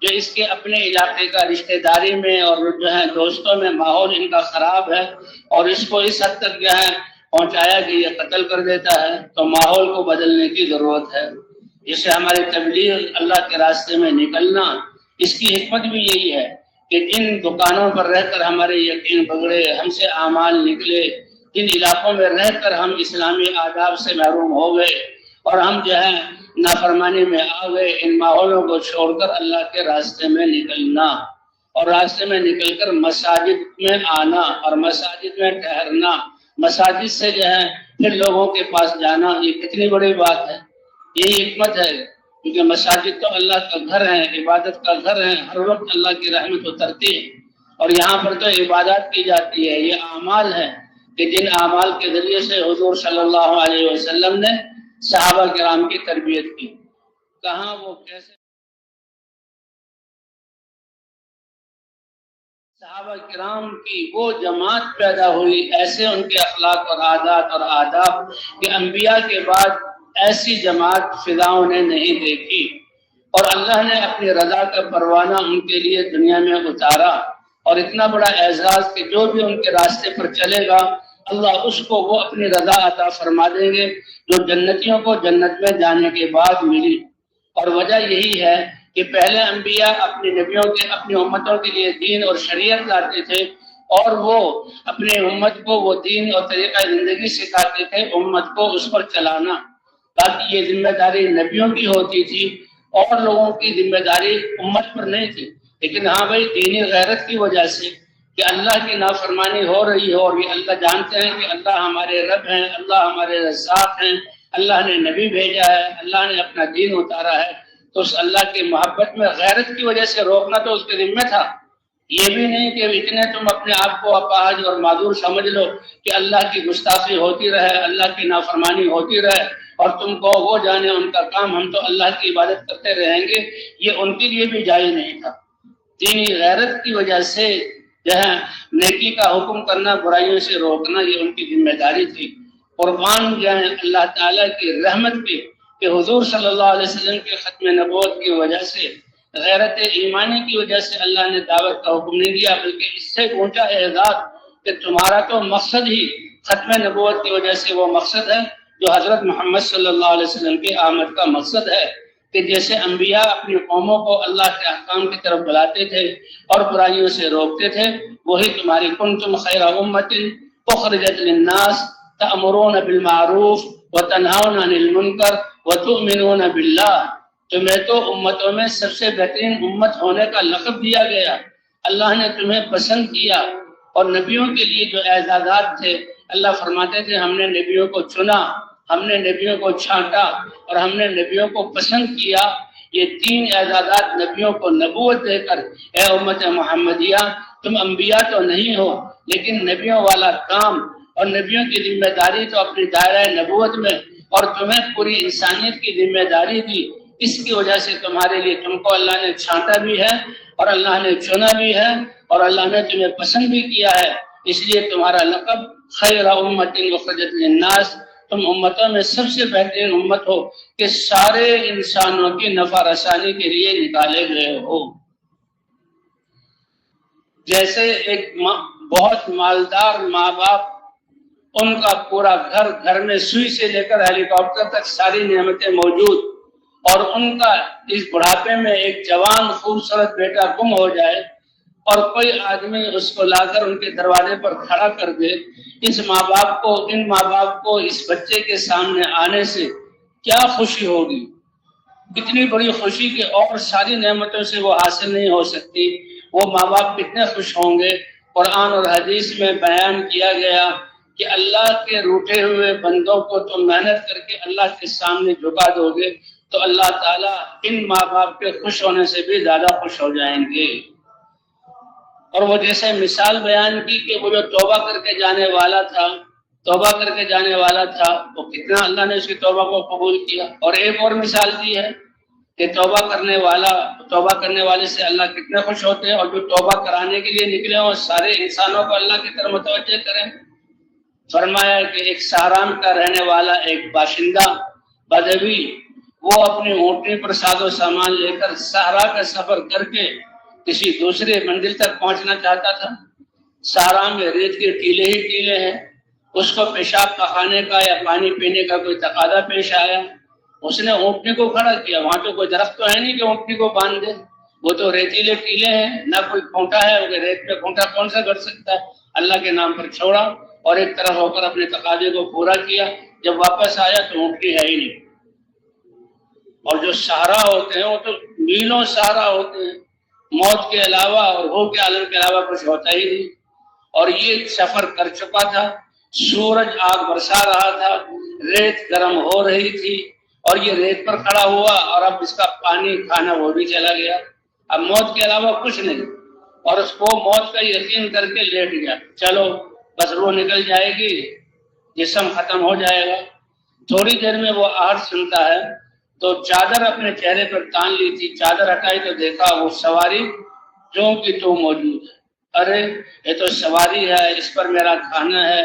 جو اس کے اپنے علاقے کا رشتہ داری میں اور جو ہے دوستوں میں ماحول ان کا خراب ہے، اور اس کو اس حد تک جو ہے پہنچایا کہ یہ قتل کر دیتا ہے، تو ماحول کو بدلنے کی ضرورت ہے۔ جسے ہماری تبلیغ اللہ کے راستے میں نکلنا، اس کی حکمت بھی یہی ہے کہ جن دکانوں پر رہ کر ہمارے یقین بگڑے، ہم سے اعمال نکلے، جن علاقوں میں رہ کر ہم اسلامی آداب سے محروم ہو گئے اور ہم جو ہے نافرمانی میں آ گئے، ان ماحولوں کو چھوڑ کر اللہ کے راستے میں نکلنا، اور راستے میں نکل کر مساجد میں آنا اور مساجد میں ٹھہرنا، مساجد سے جو ہے پھر لوگوں کے پاس جانا، یہ کتنی بڑی بات ہے۔ یہی حکمت ہے، کیونکہ مساجد تو اللہ کا گھر ہے، عبادت کا گھر ہے، ہر وقت اللہ کی رحمت اترتی ہے، اور یہاں پر تو عبادات کی جاتی ہے۔ یہ اعمال ہے کہ جن اعمال کے ذریعے سے حضور صلی اللہ علیہ وسلم نے صحابہ کرام کی تربیت کی۔ کہاں وہ کیسے صحابہ کرام کی وہ جماعت پیدا ہوئی، ایسے ان کے اخلاق اور عادات اور آداب کہ انبیاء کے بعد ایسی جماعت فضاؤں نے نہیں دیکھی، اور اللہ نے اپنی رضا کا پروانہ ان کے لیے دنیا میں اتارا، اور اتنا بڑا اعزاز کہ جو بھی ان کے راستے پر چلے گا اللہ اس کو وہ اپنی رضا عطا فرما دیں گے، جو جنتیوں کو جنت میں جانے کے بعد ملی۔ اور وجہ یہی ہے کہ پہلے انبیاء اپنی نبیوں کے اپنی امتوں کے لیے دین اور شریعت لاتے تھے، اور وہ اپنے امت کو وہ دین اور طریقہ زندگی سکھاتے تھے، امت کو اس پر چلانا، باقی یہ ذمہ داری نبیوں کی ہوتی تھی اور لوگوں کی ذمہ داری امت پر نہیں تھی۔ لیکن ہاں بھائی، دینی غیرت کی وجہ سے کہ اللہ کی نافرمانی ہو رہی ہو، اور یہ اللہ جانتے ہیں کہ اللہ ہمارے رب ہیں، اللہ ہمارے رزاق ہیں، اللہ نے نبی بھیجا ہے، اللہ نے اپنا دین اتارا ہے، تو اس اللہ کی محبت میں غیرت کی وجہ سے روکنا تو اس کے ذمہ تھا۔ یہ بھی نہیں کہ اتنے تم اپنے آپ کو اپاہج اور معذور سمجھ لو کہ اللہ کی گستاخی ہوتی رہے، اللہ کی نافرمانی ہوتی رہے، اور تم کو وہ جانے ان کا کام، ہم تو اللہ کی عبادت کرتے رہیں گے، یہ ان کے لیے بھی جائز نہیں تھا۔ دینی غیرت کی وجہ سے جہاں نیکی کا حکم کرنا، برائیوں سے روکنا، یہ ان کی ذمہ داری تھی۔ قربان جائیں اللہ تعالیٰ کی رحمت پہ کہ حضور صلی اللہ علیہ وسلم کے ختم نبوت کی وجہ سے، غیرت ایمانی کی وجہ سے اللہ نے دعوت کا حکم نہیں دیا، بلکہ اس سے اونچا اعزاز کہ تمہارا تو مقصد ہی ختم نبوت کی وجہ سے وہ مقصد ہے جو حضرت محمد صلی اللہ علیہ وسلم کی آمد کا مقصد ہے، کہ جیسے انبیاء اپنی قوموں کو اللہ کے احکام کی طرف بلاتے تھے اور برائیوں سے روکتے تھے، وہی تمہاری کنتم خیر امت اخرجت للناس تأمرون بالمعروف وتنہون عن المنکر وتؤمنون باللہ۔ تمہیں تو امتوں میں سب سے بہترین امت ہونے کا لقب دیا گیا، اللہ نے تمہیں پسند کیا، اور نبیوں کے لیے جو اعزازات تھے، اللہ فرماتے تھے ہم نے نبیوں کو چنا، ہم نے نبیوں کو چھانٹا، اور ہم نے نبیوں کو پسند کیا۔ یہ تین اعزازات نبیوں کو نبوت دے کر، اے امت محمدیہ، تم انبیاء تو نہیں ہو لیکن نبیوں والا کام اور نبیوں کی ذمہ داری تو اپنی دائرہ نبوت میں، اور تمہیں پوری انسانیت کی ذمہ داری دی، اس کی وجہ سے تمہارے لیے تم کو اللہ نے چھانٹا بھی ہے اور اللہ نے چنا بھی ہے اور اللہ نے تمہیں پسند بھی کیا ہے، اس لیے تمہارا لقب خیر امت اخرجت للناس، تم امتوں میں سب سے بہترین امت ہو کہ سارے انسانوں کی نفع رسانی کے لیے نکالے گئے ہو۔ جیسے ایک بہت مالدار ماں باپ، ان کا پورا گھر میں سوئی سے لے کر ہیلی کاپٹر تک ساری نعمتیں موجود، اور ان کا اس بڑھاپے میں ایک جوان خوبصورت بیٹا گم ہو جائے اور کوئی آدمی اس کو لا کر ان کے دروازے پر کھڑا کر دے، ان ماں باپ کو اس بچے کے سامنے آنے سے کیا خوشی ہوگی، اتنی بڑی خوشی کہ اور ساری نعمتوں سے وہ حاصل نہیں ہو سکتی، وہ ماں باپ کتنے خوش ہوں گے۔ قرآن اور حدیث میں بیان کیا گیا کہ اللہ کے روٹے ہوئے بندوں کو تم محنت کر کے اللہ کے سامنے جھکا دو گے تو اللہ تعالیٰ ان ماں باپ کے خوش ہونے سے بھی زیادہ خوش ہو جائیں گے۔ اور وہ جیسے مثال بیان کی کہ وہ جو توبہ کر کے جانے والا تھا وہ کتنا اللہ نے اس کی توبہ کو قبول کیا، اور ایک اور مثال دی ہے کہ توبہ کرنے والے سے اللہ کتنے خوش ہوتے ہیں، اور جو توبہ کرانے کے لیے نکلے ہوں سارے انسانوں کو اللہ کی طرف متوجہ کریں۔ فرمایا کہ ایک سارام کا رہنے والا ایک باشندہ بدوی، وہ اپنی اونٹنی پر ساز و سامان لے کر صحرا کا سفر کر کے کسی دوسرے منزل تک پہنچنا چاہتا تھا۔ صحرا میں ریت کے ٹیلے ہی ٹیلے ہیں، اس کو پیشاب پخانے کا یا پانی پینے کا کوئی تقاضا پیش آیا، اس نے اونٹنی کو کھڑا کیا، وہاں تو کوئی درخت تو ہے نہیں کہ اونٹنی کو باندھ دے، وہ تو ریتیلے ٹیلے ہیں، نہ کوئی کھونٹا ہے، ریت پہ کھونٹا کون سا کر سکتا ہے، اللہ کے نام پر چھوڑا اور ایک طرف ہو کر اپنے تقاضے کو پورا کیا۔ جب واپس آیا تو اونٹنی ہے ہی نہیں، اور جو صحرا ہوتے ہیں وہ تو میلوں صحرا ہوتے ہیں، موت کے علاوہ اور ہو کے عالم کے علاوہ کچھ ہوتا ہی نہیں، اور یہ سفر کر چکا تھا، سورج آگ برسا رہا تھا، ریت گرم ہو رہی تھی، اور یہ ریت پر کھڑا ہوا اور اب اس کا پانی کھانا وہ بھی چلا گیا، اب موت کے علاوہ کچھ نہیں، اور اس کو موت کا یقین کر کے لیٹ گیا، چلو بس روح نکل جائے گی، جسم ختم ہو جائے گا۔ تھوڑی دیر میں وہ آہٹ سنتا ہے، تو چادر اپنے چہرے پر تان لی تھی، چادر ہٹائی تو دیکھا وہ سواری جو کی تو موجود ہے۔ ارے یہ تو سواری ہے، اس پر میرا کھانا ہے،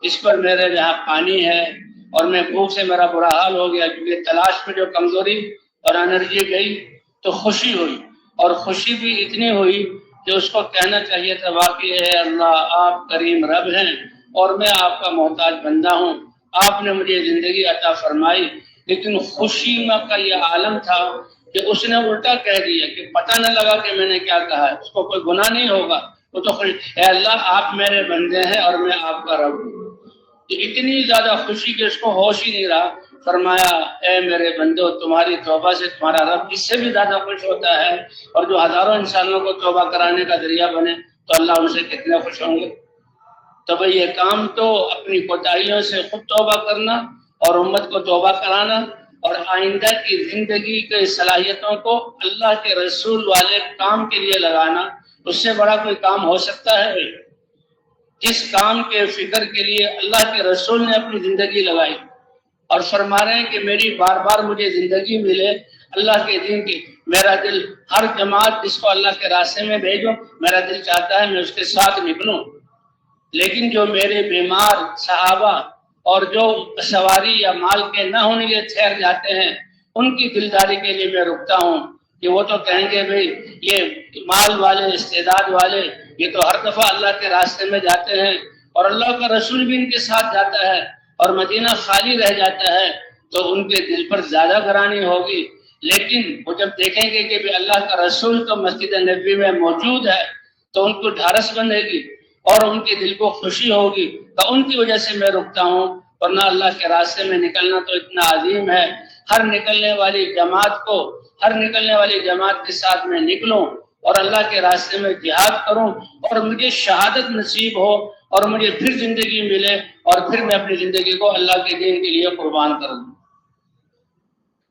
اس پر میرے یہاں پانی ہے، اور میں بھوک سے میرا برا حال ہو گیا، کیونکہ تلاش میں جو کمزوری اور انرجی گئی تو خوشی ہوئی، اور خوشی بھی اتنی ہوئی کہ اس کو کہنا چاہیے تھا واقعی ہے اللہ آپ کریم رب ہیں اور میں آپ کا محتاج بندہ ہوں، آپ نے مجھے زندگی عطا فرمائی۔ لیکن خوشی کا یہ عالم تھا کہ اس نے الٹا کہہ دیا کہ پتہ نہ لگا کہ میں نے کیا کہا ہے، اس کو کوئی گناہ نہیں ہوگا، وہ تو اے اللہ آپ میرے بندے ہیں اور میں آپ کا رب ہوں۔ اتنی زیادہ خوشی کہ اس کو ہوش ہی نہیں رہا، فرمایا اے میرے بندو تمہاری توبہ سے تمہارا رب اس سے بھی زیادہ خوش ہوتا ہے، اور جو ہزاروں انسانوں کو توبہ کرانے کا ذریعہ بنے تو اللہ ان سے کتنے خوش ہوں گے۔ تو بھئی یہ کام تو اپنی کوتاہیوں سے خود توبہ کرنا اور امت کو توبہ کرانا اور آئندہ کی زندگی کے صلاحیتوں کو اللہ کے رسول والے کام کے لیے لگانا، اس سے بڑا کوئی کام ہو سکتا ہے؟ جس کام کے فکر کے لیے اللہ کے رسول نے اپنی زندگی لگائی اور فرما رہے ہیں کہ میری بار بار مجھے زندگی ملے اللہ کے دین کی، میرا دل ہر جماعت جس کو اللہ کے راستے میں بھیجو میرا دل چاہتا ہے میں اس کے ساتھ نکلوں، لیکن جو میرے بیمار صحابہ اور جو سواری یا مال کے نہ ہونے کے ٹھہر جاتے ہیں ان کی دلداری کے لیے میں رکتا ہوں، کہ وہ تو کہیں گے بھئی یہ مال والے استعداد والے یہ تو ہر دفعہ اللہ کے راستے میں جاتے ہیں اور اللہ کا رسول بھی ان کے ساتھ جاتا ہے اور مدینہ خالی رہ جاتا ہے، تو ان کے دل پر زیادہ گرانی ہوگی۔ لیکن وہ جب دیکھیں گے کہ بھی اللہ کا رسول تو مسجد نبوی میں موجود ہے تو ان کو ڈھارس بندھے گی اور ان کے دل کو خوشی ہوگی، تو ان کی وجہ سے میں رکتا ہوں، ورنہ اللہ کے راستے میں نکلنا تو اتنا عظیم ہے، ہر نکلنے والی جماعت کے ساتھ میں نکلوں اور اللہ کے راستے میں جہاد کروں اور مجھے شہادت نصیب ہو اور مجھے پھر زندگی ملے اور پھر میں اپنی زندگی کو اللہ کے دین کے لیے قربان کر دوں۔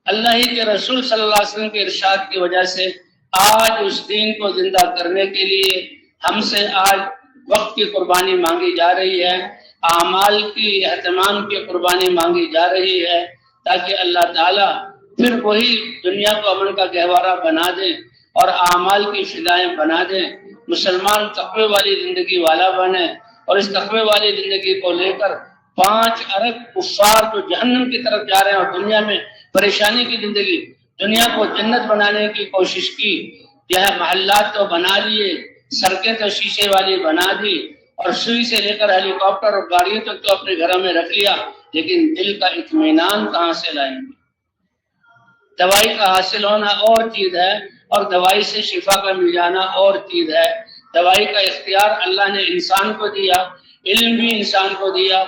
اللہ ہی کے رسول صلی اللہ علیہ وسلم کے ارشاد کی وجہ سے آج اس دین کو زندہ کرنے کے لیے ہم سے آج وقت کی قربانی مانگی جا رہی ہے، اعمال کی اہتمام کی قربانی مانگی جا رہی ہے، تاکہ اللہ تعالیٰ پھر وہی دنیا کو امن کا گہوارہ بنا دے اور اعمال کی فضائیں بنا دے، مسلمان تقوی والی زندگی والا بنے، اور اس تقوی والی زندگی کو لے کر 5 ارب کفار جو جہنم کی طرف جا رہے ہیں اور دنیا میں پریشانی کی زندگی، دنیا کو جنت بنانے کی کوشش کی، یہ محلات تو بنا لیے، سڑکیں تو شیشے والی بنا دی اور سوئی سے لے کر ہیلی کاپٹر اور گاڑیوں تک تو اپنے گھروں میں رکھ لیا، لیکن دل کا اطمینان کہاں سے لائیں گے؟ دوائی کا حاصل ہونا اور چیز ہے اور دوائی سے شفا کا مل جانا اور چیز ہے۔ دوائی کا اختیار اللہ نے انسان کو دیا، علم بھی انسان کو دیا،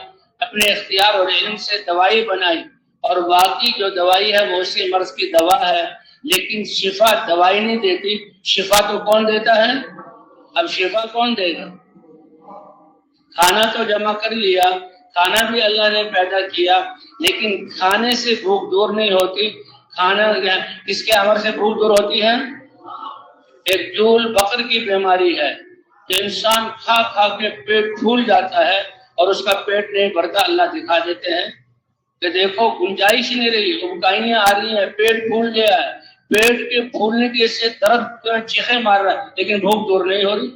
اپنے اختیار اور علم سے دوائی بنائی، اور باقی جو دوائی ہے وہ اسی مرض کی دوا ہے، لیکن شفا دوائی نہیں دیتی، شفا تو کون دیتا ہے؟ اب شفا کون دے گا؟ کھانا تو جمع کر لیا، کھانا بھی اللہ نے پیدا کیا، لیکن کھانے سے بھوک دور نہیں ہوتی۔ کھانا کس کے امر سے بھوک دور ہوتی ہے؟ ایک جول بقر کی بیماری ہے کہ انسان کھا کھا کے پیٹ پھول جاتا ہے اور اس کا پیٹ نہیں بھرتا، اللہ دکھا دیتے ہیں کہ دیکھو گنجائش نہیں رہی، ابکائیاں آ رہی ہیں، پیٹ پھول گیا ہے، پیٹ کے پھولنے کی سے درد چیخیں مار رہا ہے لیکن بھوک دور نہیں ہو رہی۔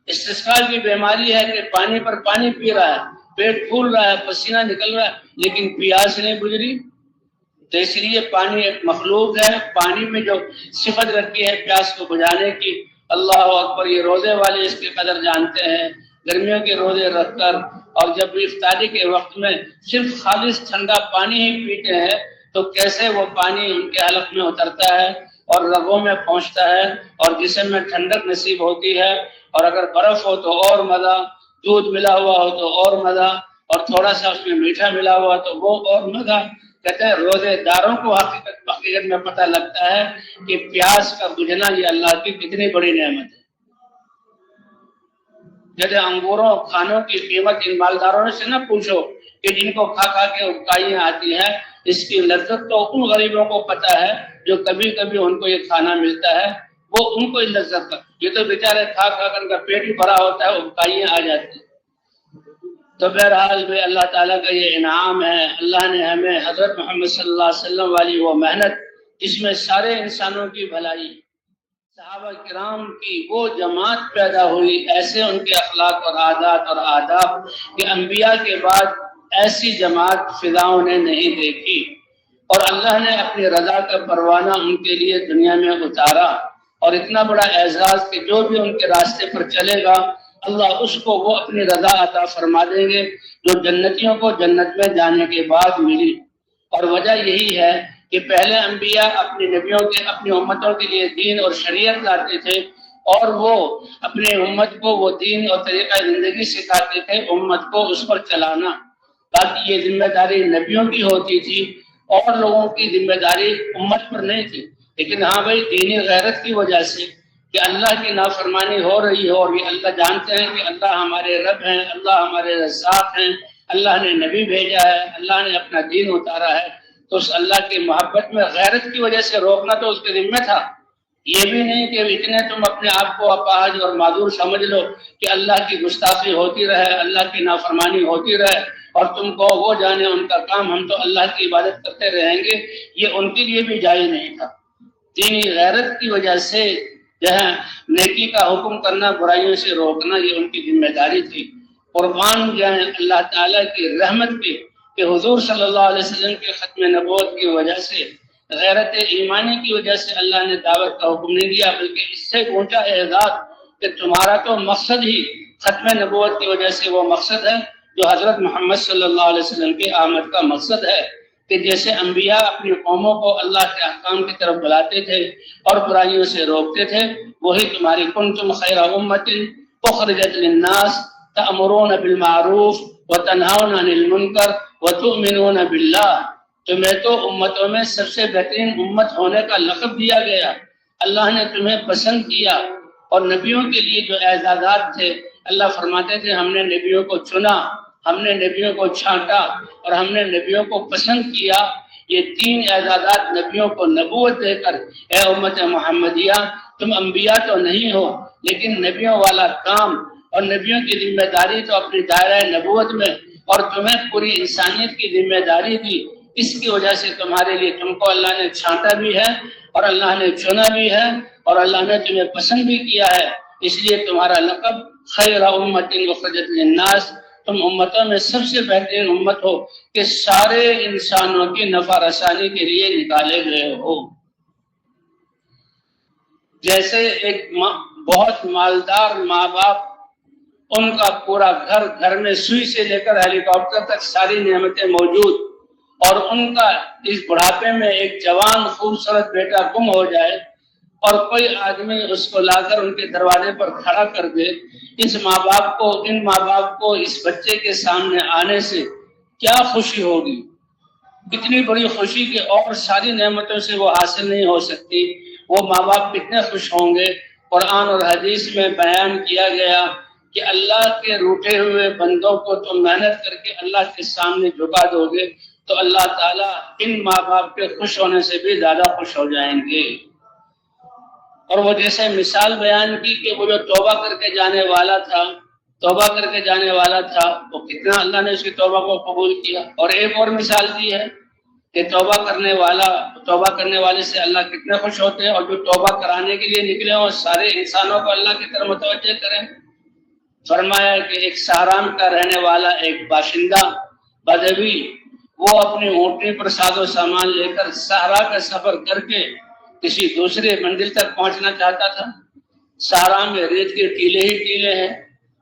استسقاء کی بیماری ہے کہ پانی پر پانی پی رہا ہے، پیٹ پھول رہا ہے، پسینہ نکل رہا ہے، لیکن پیاس نہیں بجھ تو اس لیے پانی ایک مخلوق ہے، پانی میں جو صفت رکھی ہے پیاس کو بجھانے کی، اللہ اکبر۔ یہ روزے والے اس کی قدر جانتے ہیں، گرمیوں کے روزے رکھ کر اور جب افطاری کے وقت میں صرف خالص ٹھنڈا پانی ہی پیتے ہیں تو کیسے وہ پانی ان کے حلق میں اترتا ہے اور رگوں میں پہنچتا ہے اور جسم میں ٹھنڈک نصیب ہوتی ہے، اور اگر برف ہو تو اور مزہ، دودھ ملا ہوا ہو تو اور مزہ، اور تھوڑا سا اس میں میٹھا ملا ہوا تو وہ اور مزہ۔ کہتے ہیں روزے داروں کو حقیقت میں پتہ لگتا ہے کہ پیاس کا بجھنا یہ اللہ کی کتنی بڑی نعمت ہے۔ جیسے انگوروں کھانوں کی قیمت ان مالداروں سے نہ پوچھو کہ جن کو کھا کھا کے ابکائیاں آتی ہیں، اس کی لذت تو ان غریبوں کو پتہ ہے جو کبھی کبھی ان کو یہ کھانا ملتا ہے، وہ ان کو لذت کا، یہ تو بیچارے کھا کھا کر ان کا پیٹ ہی بھرا ہوتا ہے، ابکائیاں آ جاتی ہیں۔ تو بہرحال بھی اللہ تعالیٰ کا یہ انعام ہے، اللہ نے ہمیں حضرت محمد صلی اللہ علیہ وسلم والی وہ محنت جس میں سارے انسانوں کی بھلائی، صحابہ کرام کی وہ جماعت پیدا ہوئی، ایسے ان کے اخلاق اور عادات اور آداب کہ انبیاء کے بعد ایسی جماعت فضاؤں نے نہیں دیکھی، اور اللہ نے اپنی رضا کا پروانہ ان کے لیے دنیا میں اتارا، اور اتنا بڑا اعزاز کہ جو بھی ان کے راستے پر چلے گا اللہ اس کو وہ اپنی رضا عطا فرما دیں گے، جو جنتیوں کو جنت میں جانے کے بعد ملی۔ اور وجہ یہی ہے کہ پہلے انبیاء اپنی نبیوں کے اپنی امتوں کے لیے دین اور شریعت لاتے تھے، اور وہ اپنے امت کو وہ دین اور طریقہ زندگی سکھاتے تھے، امت کو اس پر چلانا، باقی یہ ذمہ داری نبیوں کی ہوتی تھی اور لوگوں کی ذمہ داری امت پر نہیں تھی۔ لیکن ہاں بھائی، دینی غیرت کی وجہ سے کہ اللہ کی نافرمانی ہو رہی ہو، اور یہ اللہ جانتے ہیں کہ اللہ ہمارے رب ہیں، اللہ ہمارے رزاق ہیں، اللہ نے نبی بھیجا ہے، اللہ نے اپنا دین اتارا ہے، تو اس اللہ کی محبت میں غیرت کی وجہ سے روکنا تو اس کے ذمہ تھا۔ یہ بھی نہیں کہ اتنے تم اپنے آپ کو اپاہج اور معذور سمجھ لو کہ اللہ کی گستاخی ہوتی رہے، اللہ کی نافرمانی ہوتی رہے، اور تم کو وہ جانے ان کا کام، ہم تو اللہ کی عبادت کرتے رہیں گے، یہ ان کے لیے بھی جائز نہیں تھا۔ دینی غیرت کی وجہ سے جہاں نیکی کا حکم کرنا، برائیوں سے روکنا، یہ ان کی ذمہ داری تھی۔ قربان جائیں اللہ تعالیٰ کی رحمت پہ کہ حضور صلی اللہ علیہ وسلم کے ختم نبوت کی وجہ سے، غیرت ایمانی کی وجہ سے اللہ نے دعوت کا حکم نہیں دیا، بلکہ اس سے اونچا اعزاز کہ تمہارا تو مقصد ہی ختم نبوت کی وجہ سے وہ مقصد ہے جو حضرت محمد صلی اللہ علیہ وسلم کی آمد کا مقصد ہے، کہ جیسے انبیاء اپنی قوموں کو اللہ کے احکام کی طرف بلاتے تھے اور برائیوں سے روکتے تھے، وہی تمہاری کنتم خیر امت اخرجت للناس تأمرون بالمعروف وتنہون عن المنکر وتؤمنون باللہ۔ تمہیں تو امتوں میں سب سے بہترین امت ہونے کا لقب دیا گیا، اللہ نے تمہیں پسند کیا، اور نبیوں کے لیے جو اعزازات تھے اللہ فرماتے تھے ہم نے نبیوں کو چنا، ہم نے نبیوں کو چھانٹا، اور ہم نے نبیوں کو پسند کیا۔ یہ تین اعزازات نبیوں کو نبوت دے کر، اے امت محمدیہ تم انبیاء تو نہیں ہو لیکن نبیوں والا کام اور نبیوں کی ذمہ داری تو اپنی دائرہ نبوت میں، اور تمہیں پوری انسانیت کی ذمہ داری دی، اس کی وجہ سے تمہارے لیے تم کو اللہ نے چھانٹا بھی ہے اور اللہ نے چنا بھی ہے اور اللہ نے تمہیں پسند بھی کیا ہے، اس لیے تمہارا لقب خیر امت اخرجت للناس، تم امتوں میں سب سے بہترین امت ہو کہ سارے انسانوں کی نفع رسانی کے لیے نکالے گئے ہو۔ جیسے ایک بہت مالدار ماں باپ، ان کا پورا گھر میں سوئی سے لے کر ہیلی کاپٹر تک ساری نعمتیں موجود، اور ان کا اس بڑھاپے میں ایک جوان خوبصورت بیٹا گم ہو جائے اور کوئی آدمی اس کو لا کر ان کے دروازے پر کھڑا کر دے، ان ماں باپ کو اس بچے کے سامنے آنے سے کیا خوشی ہوگی، اتنی بڑی خوشی کہ اور ساری نعمتوں سے وہ حاصل نہیں ہو سکتی۔ وہ ماں باپ کتنے خوش ہوں گے۔ قرآن اور حدیث میں بیان کیا گیا کہ اللہ کے روٹے ہوئے بندوں کو تم محنت کر کے اللہ کے سامنے جھکا دو گے تو اللہ تعالیٰ ان ماں باپ کے خوش ہونے سے بھی زیادہ خوش ہو جائیں گے۔ اور وہ جیسے مثال بیان کی کہ وہ جو توبہ کر کے جانے والا تھا، وہ کتنا اللہ نے اس کی توبہ کو قبول کیا، اور ایک اور مثال دی ہے کہ توبہ کرنے والے سے اللہ کتنے خوش ہوتے ہیں، اور جو توبہ کرانے کے لیے نکلے ہوں سارے انسانوں کو اللہ کی طرف متوجہ کریں۔ فرمایا کہ ایک سہرام کا رہنے والا ایک باشندہ بدوی، وہ اپنی اونٹنی پر ساز و سامان لے کر صحرا کا سفر کر کے کسی دوسرے منزل تک پہنچنا چاہتا تھا۔ صحرا میں ریت کے ٹیلے ہی ٹیلے ہیں،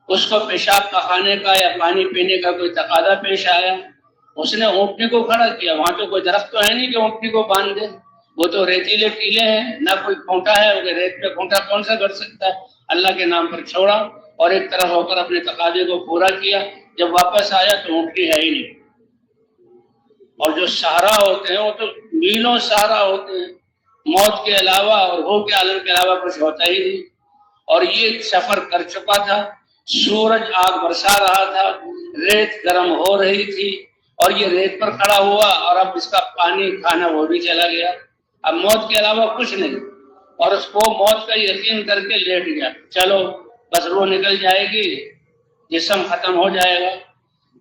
اس کو پیشاب پخانے کا یا پانی پینے کا کوئی تقاضا پیش آیا، اس نے اونٹنی کو کھڑا کیا، وہاں تو کوئی درخت تو ہے نہیں کہ اونٹنی کو باندھ دے، وہ تو ریتیلے ٹیلے ہیں، نہ کوئی کھونٹا ہے، ریت میں کھونٹا کون سا کر سکتا ہے، اللہ کے نام پر چھوڑا اور ایک طرف ہو کر اپنے تقاضے کو پورا کیا۔ جب واپس آیا تو اونٹنی ہے ہی نہیں، اور جو صحرا ہوتے ہیں وہ تو میلوں صحرا ہوتے ہیں، موت کے علاوہ اور ہو کے عالم کے علاوہ کچھ ہوتا ہی نہیں۔ اور یہ سفر کر چکا تھا، سورج آگ برسا رہا تھا، ریت گرم ہو رہی تھی، اور یہ ریت پر کھڑا ہوا اور اب اس کا پانی کھانا وہ بھی چلا گیا، اب موت کے علاوہ کچھ نہیں، اور اس کو موت کا یقین کر کے لیٹ گیا، چلو بس روح نکل جائے گی، جسم ختم ہو جائے گا۔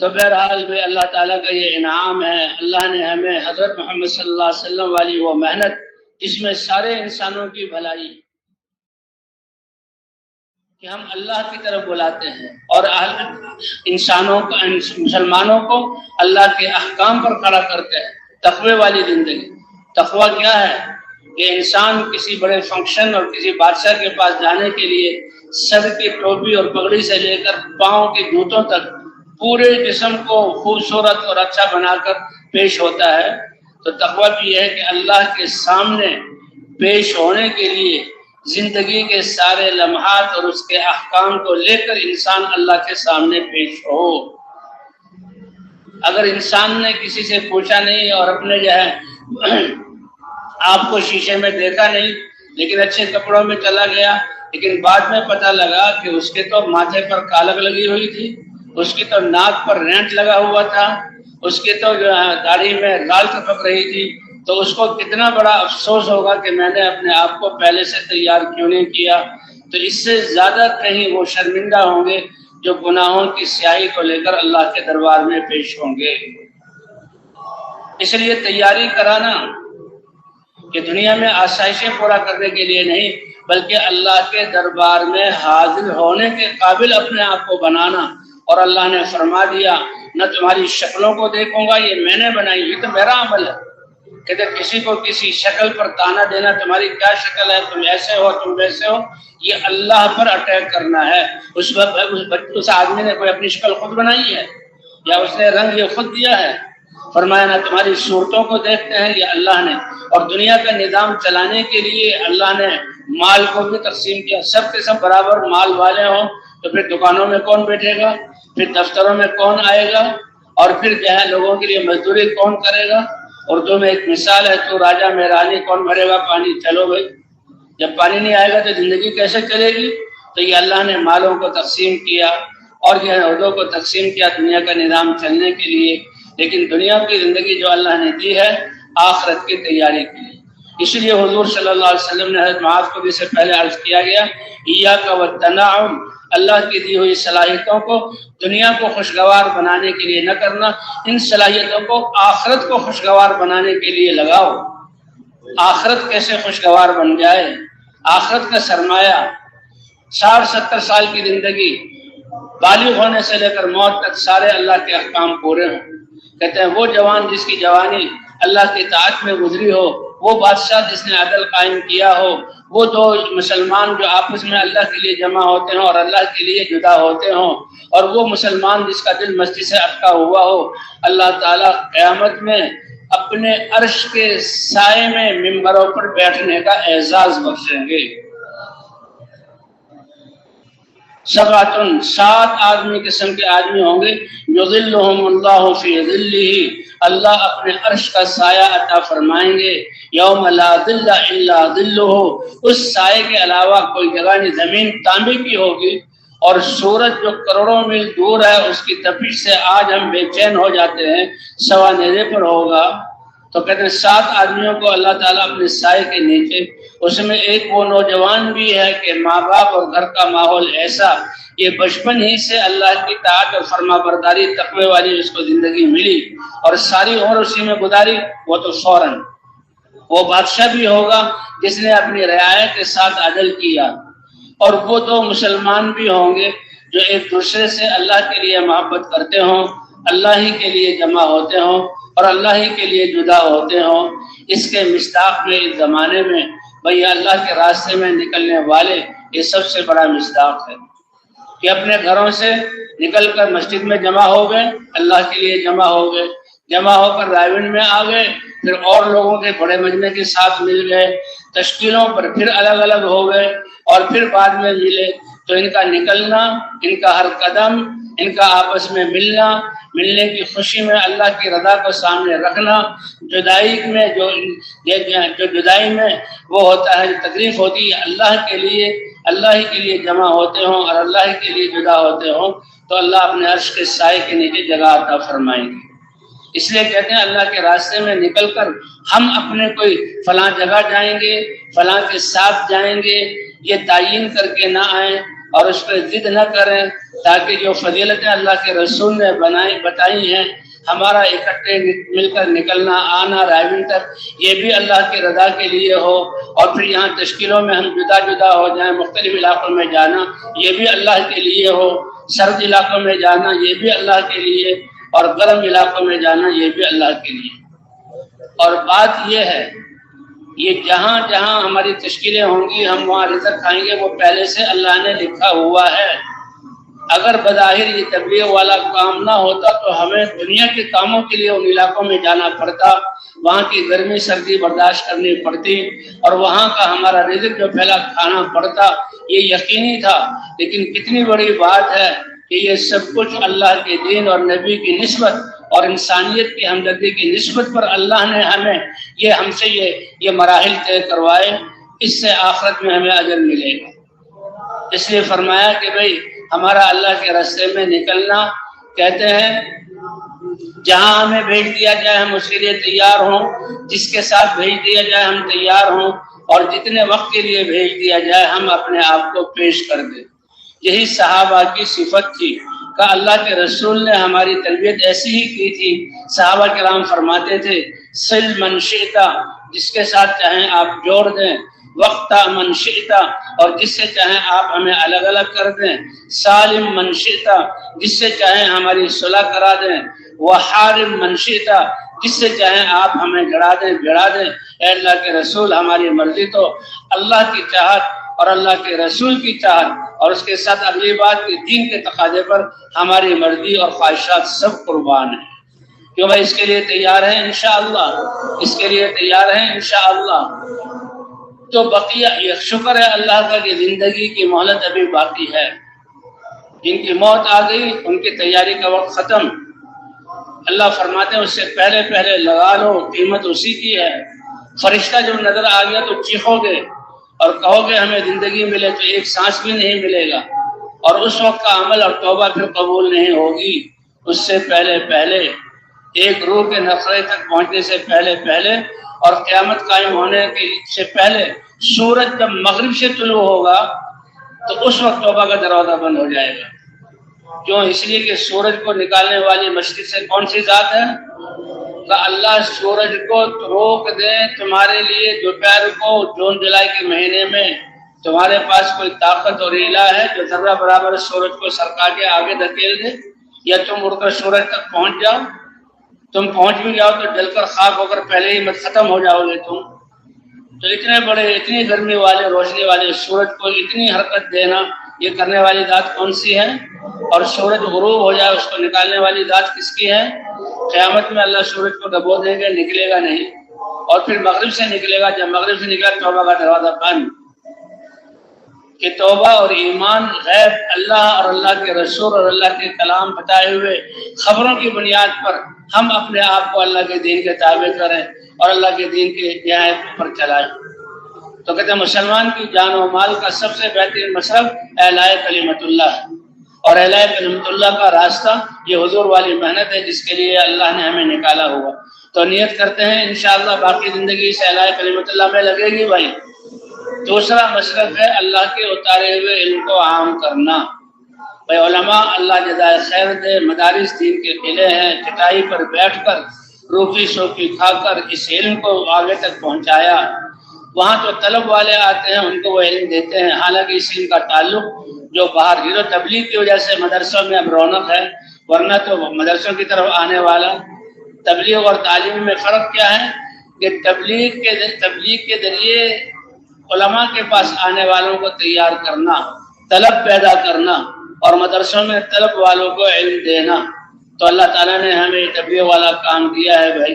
تو بہرحال بھی اللہ تعالیٰ کا یہ انعام ہے، اللہ نے ہمیں حضرت محمد صلی اللہ علیہ وسلم والی وہ محنت جس میں سارے انسانوں کی بھلائی کہ ہم اللہ کی طرف بلاتے ہیں اور انسانوں کو، مسلمانوں کو اللہ کے احکام پر کھڑا کرتے ہیں۔ تقوی والی زندگی، تقوی کیا ہے کہ انسان کسی بڑے فنکشن اور کسی بادشاہ کے پاس جانے کے لیے سر کی ٹوپی اور پگڑی سے لے کر پاؤں کے جوتوں تک پورے جسم کو خوبصورت اور اچھا بنا کر پیش ہوتا ہے۔ تو تقوی بھی یہ ہے کہ اللہ کے سامنے پیش ہونے کے لیے زندگی کے سارے لمحات اور اس کے احکام کو لے کر انسان اللہ کے سامنے پیش ہو۔ اگر انسان نے کسی سے پوچھا نہیں اور اپنے جو ہے آپ کو شیشے میں دیکھا نہیں لیکن اچھے کپڑوں میں چلا گیا، لیکن بعد میں پتہ لگا کہ اس کے تو ماتھے پر کالک لگی ہوئی تھی، اس کی تو ناک پر رینٹ لگا ہوا تھا، اس کی تو جو ہے داڑھی میں لال ٹپک رہی تھی، تو اس کو کتنا بڑا افسوس ہوگا کہ میں نے اپنے آپ کو پہلے سے تیار کیوں نہیں کیا۔ تو اس سے زیادہ کہیں وہ شرمندہ ہوں گے جو گناہوں کی سیاہی کو لے کر اللہ کے دربار میں پیش ہوں گے۔ اس لیے تیاری کرانا کہ دنیا میں آسائشیں پورا کرنے کے لیے نہیں بلکہ اللہ کے دربار میں حاضر ہونے کے قابل اپنے آپ کو بنانا۔ اور اللہ نے فرما دیا نہ تمہاری شکلوں کو دیکھوں گا، یہ میں نے بنائی، یہ تو میرا عمل ہے۔ کہتے کسی کو کسی شکل پر تانا دینا، تمہاری کیا شکل ہے، تم ایسے ہو تم ویسے ہو، یہ اللہ پر اٹیک کرنا ہے۔ اس آدمی نے کوئی اپنی شکل خود بنائی ہے یا اس نے رنگ یہ خود دیا ہے؟ فرمایا نہ تمہاری صورتوں کو دیکھتے ہیں، یہ اللہ نے۔ اور دنیا کا نظام چلانے کے لیے اللہ نے مال کو بھی تقسیم کیا، سب کے سب برابر مال والے ہوں تو پھر دکانوں میں کون بیٹھے گا، پھر دفتروں میں کون آئے گا، اور پھر جو ہے لوگوں کے لیے مزدوری کون کرے گا۔ اردو میں ایک مثال ہے، تو راجا میں رانی کون بھرے گا پانی، چلو بھائی، جب پانی نہیں آئے گا تو زندگی کیسے چلے گی؟ تو یہ اللہ نے مالوں کو تقسیم کیا اور جو ہے عہدوں کو تقسیم کیا دنیا کا نظام چلنے کے لیے، لیکن دنیا کی زندگی جو اللہ نے دی ہے آخرت کی تیاری کے لیے۔ اس لیے حضور صلی اللہ علیہ وسلم نے حضرت معاذ کو بھی سے پہلے عرض کیا گیا ایاک والتنعم، اللہ کی دی ہوئی صلاحیتوں کو دنیا کو خوشگوار بنانے کے لیے نہ کرنا، ان صلاحیتوں کو آخرت کو خوشگوار بنانے کے لیے لگاؤ۔ آخرت کیسے خوشگوار بن جائے؟ آخرت کا سرمایہ 60-70 سال کی زندگی، بالغ ہونے سے لے کر موت تک سارے اللہ کے احکام پورے ہوں۔ کہتے ہیں وہ جوان جس کی جوانی اللہ کی اطاعت میں گزری ہو، وہ بادشاہ جس نے عدل قائم کیا ہو، وہ دو مسلمان جو آپس میں اللہ کے لیے جمع ہوتے ہوں اور اللہ کے لیے جدا ہوتے ہوں، اور وہ مسلمان جس کا دل مسجد سے اٹکا ہوا ہو، اللہ تعالیٰ قیامت میں اپنے عرش کے سائے میں ممبروں پر بیٹھنے کا اعزاز بخشیں گے۔ سبعۃ، 7 آدمی قسم کے آدمی ہوں گے، یظلھم اللہ فی ظلہ، اللہ اپنے عرش کا سایہ عطا فرمائیں گے، یوم لا ظل الا ظلہ، اس سائے کے علاوہ کوئی جگہ نہیں، زمین تانبے کی ہوگی اور سورج جو کروڑوں میل دور ہے اس کی تپش سے آج ہم بے چین ہو جاتے ہیں، سوا نیزے پر ہوگا۔ تو کہتے ہیں 7 آدمیوں کو اللہ تعالیٰ اپنے سائے کے نیچے، اس میں ایک وہ نوجوان بھی ہے کہ ماں باپ اور گھر کا ماحول ایسا، یہ بچپن ہی سے اللہ کی طاعت اور فرما برداری تقوی والی اس کو زندگی ملی اور ساری عمر اسی میں گزاری، وہ تو فوراً وہ بادشاہ بھی ہوگا جس نے اپنی رعایا کے ساتھ عدل کیا، اور وہ 2 مسلمان بھی ہوں گے جو ایک دوسرے سے اللہ کے لیے محبت کرتے ہوں، اللہ ہی کے لیے جمع ہوتے ہوں اور اللہ ہی کے لیے جدا ہوتے ہوں۔ اس کے مصداق میں اس زمانے میں بھئی اللہ کے راستے میں نکلنے والے یہ سب سے بڑا مصداق ہے کہ اپنے گھروں سے نکل کر مسجد میں جمع ہو گئے، اللہ کے لیے جمع ہو گئے، جمع ہو کر رائیونڈ میں آ گئے، پھر اور لوگوں کے بڑے مجمع کے ساتھ مل گئے، تشکیلوں پر پھر الگ الگ ہو گئے اور پھر بعد میں ملے۔ تو ان کا نکلنا، ان کا ہر قدم، ان کا آپس میں ملنا، ملنے کی خوشی میں اللہ کی رضا کو سامنے رکھنا، جدائی میں جو جدائی میں وہ ہوتا ہے، جو تکلیف ہوتی ہے، اللہ کے لیے، اللہ ہی کے لیے جمع ہوتے ہوں اور اللہ ہی کے لیے جدا ہوتے ہوں، تو اللہ اپنے عرش کے سائے کے نیچے جگہ عطا فرمائیں گے۔ اس لیے کہتے ہیں اللہ کے راستے میں نکل کر ہم اپنے کوئی فلاں جگہ جائیں گے، فلاں کے ساتھ جائیں گے، یہ تعین کر کے نہ آئیں اور اس پہ ضد نہ کریں، تاکہ جو فضیلتیں اللہ کے رسول نے بتائی ہیں، ہمارا اکٹھے مل کر نکلنا آنا رائیونگ تک، یہ بھی اللہ کی رضا کے لیے ہو، اور پھر یہاں تشکیلوں میں ہم جدا جدا ہو جائیں، مختلف علاقوں میں جانا یہ بھی اللہ کے لیے ہو، سرد علاقوں میں جانا یہ بھی اللہ کے لیے، اور گرم علاقوں میں جانا یہ بھی اللہ کے لیے۔ اور بات یہ ہے، یہ جہاں جہاں ہماری تشکیلیں ہوں گی ہم وہاں رزق کھائیں گے، وہ پہلے سے اللہ نے لکھا ہوا ہے۔ اگر بظاہر یہ تبلیغ والا کام نہ ہوتا تو ہمیں دنیا کے کاموں کے لیے ان علاقوں میں جانا پڑتا، وہاں کی گرمی سردی برداشت کرنی پڑتی، اور وہاں کا ہمارا رزق جو پھیلا کھانا پڑتا، یہ یقینی تھا۔ لیکن کتنی بڑی بات ہے کہ یہ سب کچھ اللہ کے دین اور نبی کی نسبت اور انسانیت کی ہمدردی کی نسبت پر اللہ نے ہم سے یہ مراحل طے کروائے، اس سے آخرت میں ہمیں اجر ملے گا۔ اس لیے فرمایا کہ بھئی ہمارا اللہ کے راستے میں نکلنا، کہتے ہیں جہاں ہمیں بھیج دیا جائے ہم اس کے لیے تیار ہوں، جس کے ساتھ بھیج دیا جائے ہم تیار ہوں، اور جتنے وقت کے لیے بھیج دیا جائے ہم اپنے آپ کو پیش کر دیں۔ یہی صحابہ کی صفت تھی کہ اللہ کے رسول نے ہماری تربیت ایسی ہی کی تھی۔ صحابہ کرام فرماتے تھے سل من شئتا، جس کے ساتھ چاہیں آپ جوڑ دیں، وقتا من شئتا، اور جس سے چاہیں آپ ہمیں الگ الگ کر دیں، سالم من شئتا، جس سے چاہیں ہماری صلح کرا دیں، وحارم من شئتا، جس سے چاہیں آپ ہمیں جڑا دیں بھیڑا دیں۔ اے اللہ کے رسول، ہماری مرضی تو اللہ کی چاہت اور اللہ کے رسول کی چاہت، اور اس کے ساتھ اگلی بات کہ دین کے تقاضے پر ہماری مرضی اور خواہشات سب قربان ہیں۔ کیوں بھائی اس کے لیے تیار ہیں انشاءاللہ، اس کے لیے تیار ہیں انشاءاللہ۔ تو بقیہ یہ شکر ہے اللہ کا کہ زندگی کی مہلت ابھی باقی ہے۔ جن کی موت آ گئی ان کی تیاری کا وقت ختم۔ اللہ فرماتے ہیں اس سے پہلے پہلے لگا لو، قیمت اسی کی ہے۔ فرشتہ جب نظر آ گیا تو چیخو گے اور کہو گے ہمیں زندگی ملے تو ایک سانس بھی نہیں ملے گا، اور اس وقت کا عمل اور توبہ پھر قبول نہیں ہوگی۔ اس سے پہلے پہلے ایک روح کے نخرے تک پہنچنے سے پہلے پہلے اور قیامت قائم ہونے سے پہلے سورج جب مغرب سے طلوع ہوگا تو اس وقت توبہ کا دروازہ بند ہو جائے گا۔ کیوں؟ اس لیے کہ سورج کو نکالنے والی مشرق سے کون سی ذات ہے؟ کہ اللہ سورج کو روک دے تمہارے لیے دوپہر کو جون جولائی کے مہینے میں، تمہارے پاس کوئی طاقت اور الہ ہے جو ذرہ برابر سورج کو سرکا کے آگے دھکیل دے؟ یا تم اڑ کر سورج تک پہنچ جاؤ؟ تم پہنچ بھی جاؤ تو جل کر خاک ہو کر پہلے ہی مت ختم ہو جاؤ گے تم۔ تو اتنے بڑے اتنی گرمی والے روشنی والے سورج کو اتنی حرکت دینا، یہ کرنے والی ذات کون سی ہے؟ اور سورج غروب ہو جائے اس کو نکالنے والی ذات کس کی ہے؟ قیامت میں اللہ سورج کو دبو دے گا، نکلے گا نہیں، اور پھر مغرب سے نکلے گا۔ جب مغرب سے نکلا توبہ کا دروازہ بند۔ کہ توبہ اور ایمان غیب اللہ اور اللہ کے رسول اور اللہ کے کلام بتائے ہوئے خبروں کی بنیاد پر ہم اپنے آپ کو اللہ کے دین کے تابع کریں اور اللہ کے دین کے ہدایت پر چلائیں۔ تو کہتے ہیں مسلمان کی جان و مال کا سب سے بہترین مصرف اعلاء کلمت اللہ ہے، اور اعلاء کلمت اللہ کا راستہ یہ حضور والی محنت ہے جس کے لیے اللہ نے ہمیں نکالا ہوا۔ تو نیت کرتے ہیں انشاءاللہ باقی زندگی اس اعلاء کلمت اللہ میں لگے گی بھائی۔ دوسرا مصرف ہے اللہ کے اتارے ہوئے علم کو عام کرنا۔ بھائی علماء اللہ جزائے خیر دے، مدارس دین کے قلعے ہیں، چٹائی پر بیٹھ کر روکی سوکی کھا کر اس علم کو آگے تک پہنچایا۔ وہاں تو طلب والے آتے ہیں، ان کو وہ علم دیتے ہیں، حالانکہ اس علم کا تعلق جو باہر ہیرو تبلیغ کی وجہ سے مدرسوں میں اب رونق ہے، ورنہ تو مدرسوں کی طرف آنے والا۔ تبلیغ اور تعلیم میں فرق کیا ہے کہ تبلیغ کے ذریعے علماء کے پاس آنے والوں کو تیار کرنا، طلب پیدا کرنا، اور مدرسوں میں طلب والوں کو علم دینا۔ تو اللہ تعالیٰ نے ہمیں تربیت والا کام دیا ہے بھائی،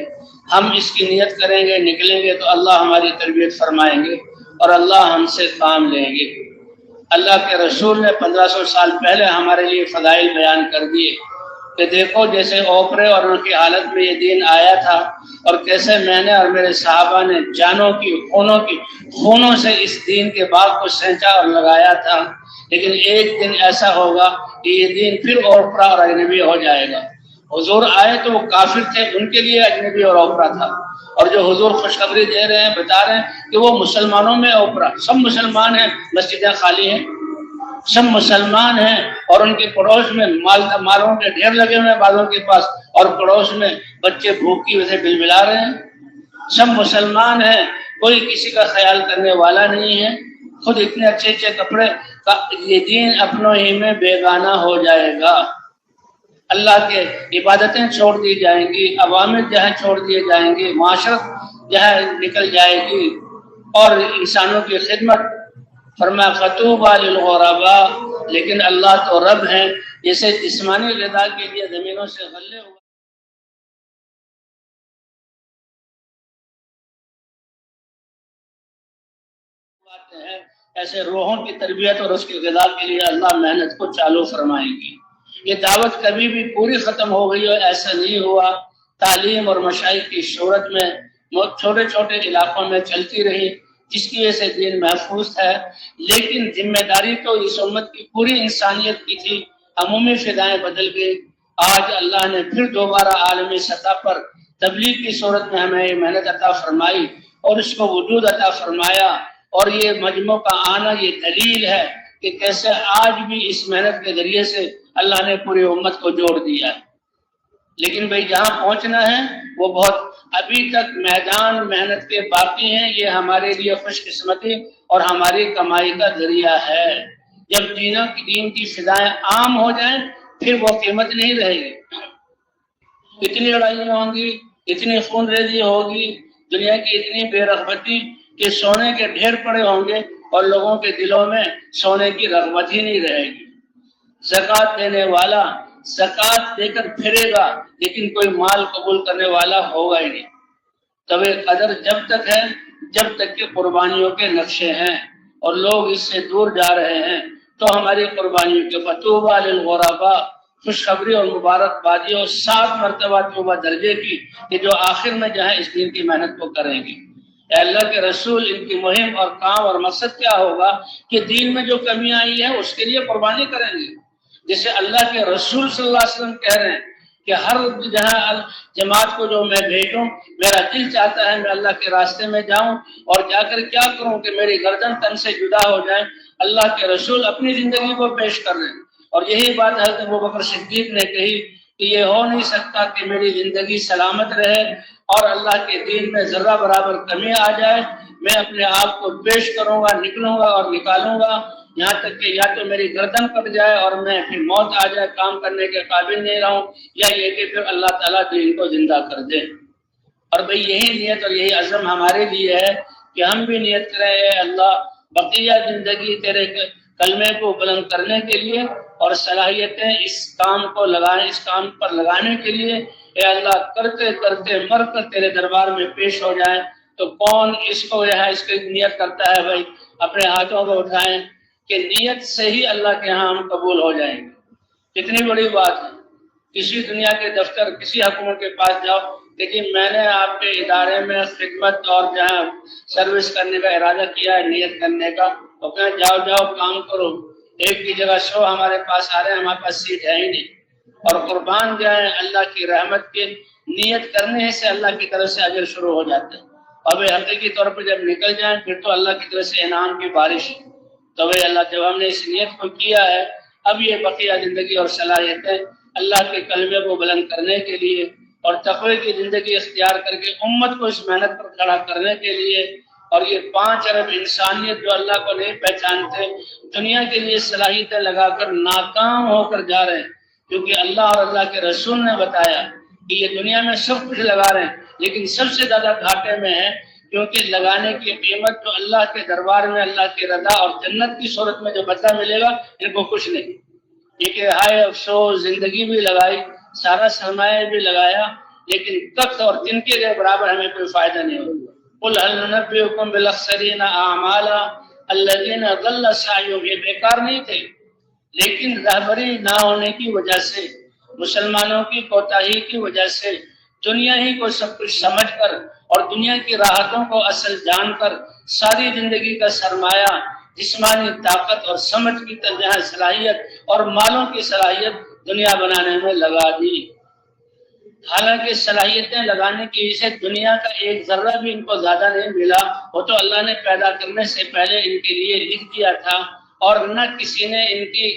ہم اس کی نیت کریں گے، نکلیں گے تو اللہ ہماری تربیت فرمائیں گے اور اللہ ہم سے کام لیں گے۔ اللہ کے رسول نے 1500 سال پہلے ہمارے لیے فضائل بیان کر دیے کہ دیکھو جیسے اوپرے اور ان کی حالت میں یہ دین آیا تھا، اور کیسے میں نے اور میرے صحابہ نے جانوں کی خونوں سے اس دین کے باغ کو سینچا اور لگایا تھا، لیکن ایک دن ایسا ہوگا کہ یہ دین پھر اوپرا اور اجنبی ہو جائے گا۔ حضور آئے تو وہ کافر تھے، ان کے لیے اجنبی اور اوپرا تھا، اور جو حضور خوشخبری دے رہے ہیں، بتا رہے ہیں کہ وہ مسلمانوں میں اوپرا، سب مسلمان ہیں، مسجدیں خالی ہیں، سب مسلمان ہیں اور ان کے پڑوس میں مالوں کے ڈھیر لگے ہوئے ہیں بعضوں کے پاس، اور پڑوس میں بچے بھوک کی وجہ سے بلبلا رہے ہیں۔ سب مسلمان ہیں، کوئی کسی کا خیال کرنے والا نہیں ہے۔ خود اتنے اچھے اچھے کپڑے، یہ دین اپنوں ہی میں بیگانہ ہو جائے گا۔ اللہ کے عبادتیں چھوڑ دی جائیں گی، عوامر جہاں چھوڑ دیے جائیں گے، معاشرت جہاں نکل جائے گی، اور انسانوں کی خدمت۔ فرمایا فطوبی للغرباء، لیکن اللہ تو رب ہیں، جیسے جسمانی غذا کے لیے زمینوں سے غلے ہوا ہیں، ایسے روحوں کی تربیت اور اس کی غذا کے لیے اللہ محنت کو چالو فرمائیں گی۔ یہ دعوت کبھی بھی پوری ختم ہو گئی اور ایسا نہیں ہوا۔ تعلیم اور مشائخ کی شہرت میں چھوٹے چھوٹے علاقوں میں چلتی رہی، جس کی وجہ سے دین محفوظ ہے، لیکن ذمہ داری تو اس امت کی پوری انسانیت کی تھی۔ عمومی فضائیں بدل گئی۔ آج اللہ نے پھر دوبارہ عالمی سطح پر تبلیغ کی صورت میں ہمیں یہ محنت عطا فرمائی اور اس کو وجود عطا فرمایا، اور یہ مجموع کا آنا یہ دلیل ہے کہ کیسے آج بھی اس محنت کے ذریعے سے اللہ نے پوری امت کو جوڑ دیا ہے۔ لیکن بھئی جہاں پہنچنا ہے وہ بہت ابھی تک میدان محنت کے باقی ہیں۔ یہ ہمارے لیے خوش قسمتی اور ہماری کمائی کا ذریعہ ہے۔ جب دین کی فضائیں عام ہو جائیں پھر وہ قیمت نہیں رہے گی۔ اتنی لڑائیاں ہوں گی، اتنی خون ریزی ہوگی، دنیا کی اتنی بے رغبتی کہ سونے کے ڈھیر پڑے ہوں گے اور لوگوں کے دلوں میں سونے کی رغبت ہی نہیں رہے گی۔ زکوٰۃ دینے والا زکوٰۃ دے کر پھرے گا، لیکن کوئی مال قبول کرنے والا ہوگا ہی نہیں۔ تب قدر جب تک ہے جب تک کہ قربانیوں کے نقشے ہیں اور لوگ اس سے دور جا رہے ہیں، تو ہماری قربانیوں کے فطوبی للغرباء، خوشخبری اور مبارکبادی اور 7 مرتبہ توبہ درجے کی کہ جو آخر میں جہاں اس دین کی محنت کو کریں گے۔ اے اللہ کے رسول، ان کی مہم اور کام اور مقصد کیا ہوگا کہ دین میں جو کمی آئی ہے اس کے لیے قربانی کریں گے۔ جیسے اللہ کے رسول صلی اللہ علیہ وسلم کہہ رہے ہیں کہ ہر جہاں جماعت کو جو میں بھیجوں، میرا دل چاہتا ہے میں اللہ کے راستے میں جاؤں اور جا کر کیا کروں کہ میری گردن تن سے جدا ہو جائے۔ اللہ کے رسول اپنی زندگی کو پیش کر رہے ہیں، اور یہی بات حضرت ابوبکر صدیق نے کہی کہ یہ ہو نہیں سکتا کہ میری زندگی سلامت رہے اور اللہ کے دین میں ذرہ برابر کمی آ جائے۔ میں اپنے آپ کو پیش کروں گا، نکلوں گا اور نکالوں گا، یہاں تک کہ یا تو میری گردن کٹ جائے اور میں پھر موت آ جائے، کام کرنے کے قابل نہیں رہوں، یا یہ کہ پھر اللہ تعالیٰ دین کو زندہ کر دے۔ اور بھئی یہی نیت اور یہی عزم ہمارے لیے ہے کہ ہم بھی نیت کریں، اے اللہ بقیہ زندگی تیرے کلمے کو بلند کرنے کے لیے اور صلاحیتیں اس کام کو لگانے، اس کام پر لگانے کے لیے، اے اللہ کرتے کرتے مر کر تیرے دربار میں پیش ہو جائیں تو کون اس کو یہاں اس کی نیت کرتا ہے؟ بھائی اپنے ہاتھوں کو اٹھائیں کہ نیت سے ہی اللہ کے ہاں ہم قبول ہو جائیں گے۔ کتنی بڑی بات ہے۔ کسی دنیا کے دفتر، کسی حکومت کے پاس جاؤ، لیکن میں نے آپ کے ادارے میں خدمت اور جہاں سروس کرنے کا ارادہ کیا ہے، نیت کرنے کا، تو کہیں جاؤ کام کرو، ایک کی جگہ 100 ہمارے پاس آ رہے ہیں، ہمارے پاس سیٹ ہے ہی نہیں۔ اور قربان جائیں اللہ کی رحمت کے نیت کرنے سے اللہ کی طرف سے اجر شروع ہو جاتے ہیں، اور حقیقی طور پر جب نکل جائیں پھر تو اللہ کی طرف سے انعام کی بارش۔ تو اللہ جب ہم نے اس نیت کو کیا ہے، اب یہ بقیہ زندگی اور صلاحیتیں اللہ کے کلمے کو بلند کرنے کے لیے اور تقوی کی زندگی اختیار کر کے امت کو اس محنت پر کھڑا کرنے کے لیے، اور یہ 5 ارب انسانیت جو اللہ کو نہیں پہچانتے دنیا کے لیے صلاحیتیں لگا کر ناکام ہو کر جا رہے ہیں، کیونکہ اللہ اور اللہ کے رسول نے بتایا کہ یہ دنیا میں سب کچھ لگا رہے ہیں لیکن سب سے زیادہ گھاٹے میں ہے، کیونکہ لگانے کی قیمت جو اللہ کے دربار میں اللہ کی رضا اور جنت کی صورت میں جو بدلہ ملے گا ان کو کچھ نہیں۔ یہ کہ ہائے افسوس، زندگی بھی لگائی، سارا سرمایہ بھی لگایا، لیکن تخت اور تنکے کے برابر ہمیں کوئی فائدہ نہیں ہوگا۔ قل هل ننبئكم بالاخسرین اعمالا الذین ضل سعیهم، یہ بیکار نہیں تھے، لیکن رہبری نہ ہونے کی وجہ سے، مسلمانوں کی کوتاہی کی وجہ سے، دنیا ہی کو سب کچھ سمجھ کر اور دنیا کی راحتوں کو اصل جان کر ساری زندگی کا سرمایہ، جسمانی طاقت اور سمجھ کی جہاں صلاحیت اور مالوں کی صلاحیت دنیا بنانے میں لگا دی۔ حالانکہ صلاحیتیں لگانے کی وجہ سے دنیا کا ایک ذرہ بھی ان کو زیادہ نہیں ملا، وہ تو اللہ نے پیدا کرنے سے پہلے ان کے لیے لکھ دیا تھا اور نہ کسی نے ان کے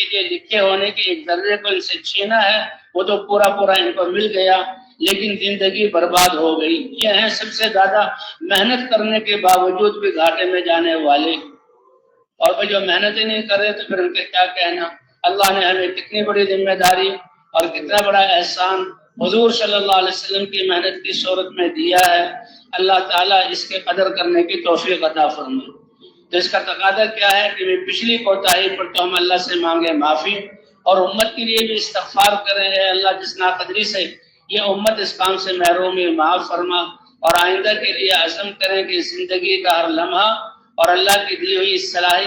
لیے لکھے ہونے کے ایک ذرے کو ان سے چھینا ہے، وہ تو پورا پورا ان کو مل گیا، لیکن زندگی برباد ہو گئی۔ یہ ہیں سب سے زیادہ محنت کرنے کے باوجود بھی گھاٹے میں جانے والے، اور وہ جو محنت ہی نہیں کر رہے تو پھر ان کے کیا کہنا۔ اللہ نے ہمیں کتنی بڑی ذمہ داری اور کتنا بڑا احسان حضور صلی اللہ علیہ وسلم کی محنت کی صورت میں دیا ہے، اللہ تعالیٰ اس کے قدر کرنے کی توفیق عطا فرمائے۔ تو اس کا تقاضا کیا ہے کہ پچھلی کوتاہی پر تو ہم اللہ سے مانگے معافی، اور امت کے لیے بھی استغفار کریں، اے اللہ جس ناقدری سے یہ امت اس کام سے محروم ہے معاف فرما، اور آئندہ کے لیے عزم کریں کہ زندگی کا ہر لمحہ اور اللہ کی دی ہوئی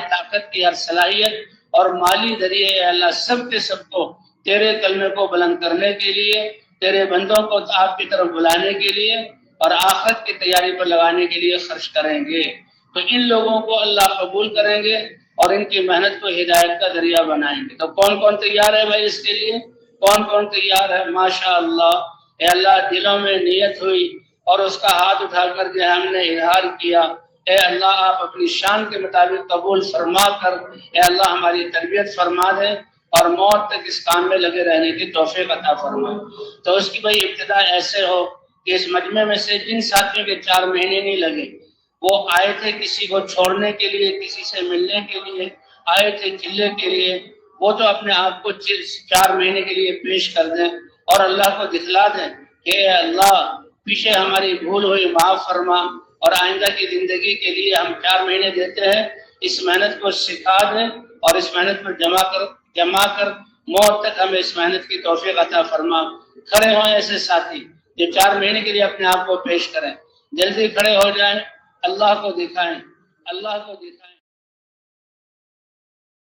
طاقت کی ہر صلاحیت اور مالی ذریعے اے اللہ سب کے سب کو تیرے کلمے کو بلند کرنے کے لیے، تیرے بندوں کو آپ کی طرف بلانے کے لیے اور آخرت کی تیاری پر لگانے کے لیے خرچ کریں گے۔ تو ان لوگوں کو اللہ قبول کریں گے اور ان کی محنت کو ہدایت کا ذریعہ بنائیں گے۔ تو کون کون تیار ہے بھائی اس کے لیے؟ کون کون تیار ہے؟ ماشاء اللہ، اے اللہ دلوں میں نیت ہوئی اور اس کا ہاتھ اٹھا کر جو ہم نے اظہار کیا، اے اللہ آپ اپنی شان کے مطابق قبول فرما کر اے اللہ ہماری تربیت فرما دیں اور موت تک اس کام میں لگے رہنے کی توفیق عطا فرمائے۔ تو اس کی بھائی ابتدا ایسے ہو کہ اس مجمع میں سے جن ساتھیوں کے 4 مہینے نہیں لگے، وہ آئے تھے کسی کو چھوڑنے کے لیے، کسی سے ملنے کے لیے، آئے تھے چلے کے لیے، وہ تو اپنے آپ کو 4 مہینے کے لیے پیش کر دیں اور اللہ کو دکھلا دیں کہ اے اللہ پیچھے ہماری بھول ہوئی معاف فرما، اور آئندہ کی زندگی کے لیے ہم 4 مہینے دیتے ہیں، اس محنت کو سکھا دیں اور اس محنت پر جمع کر موت تک ہمیں اس محنت کی توفیق عطا فرما۔ کھڑے ہوں ایسے ساتھی جو 4 مہینے کے لیے اپنے آپ کو پیش کریں، جلدی کھڑے ہو جائیں، اللہ کو دکھائیں، اللہ کو دکھائیں۔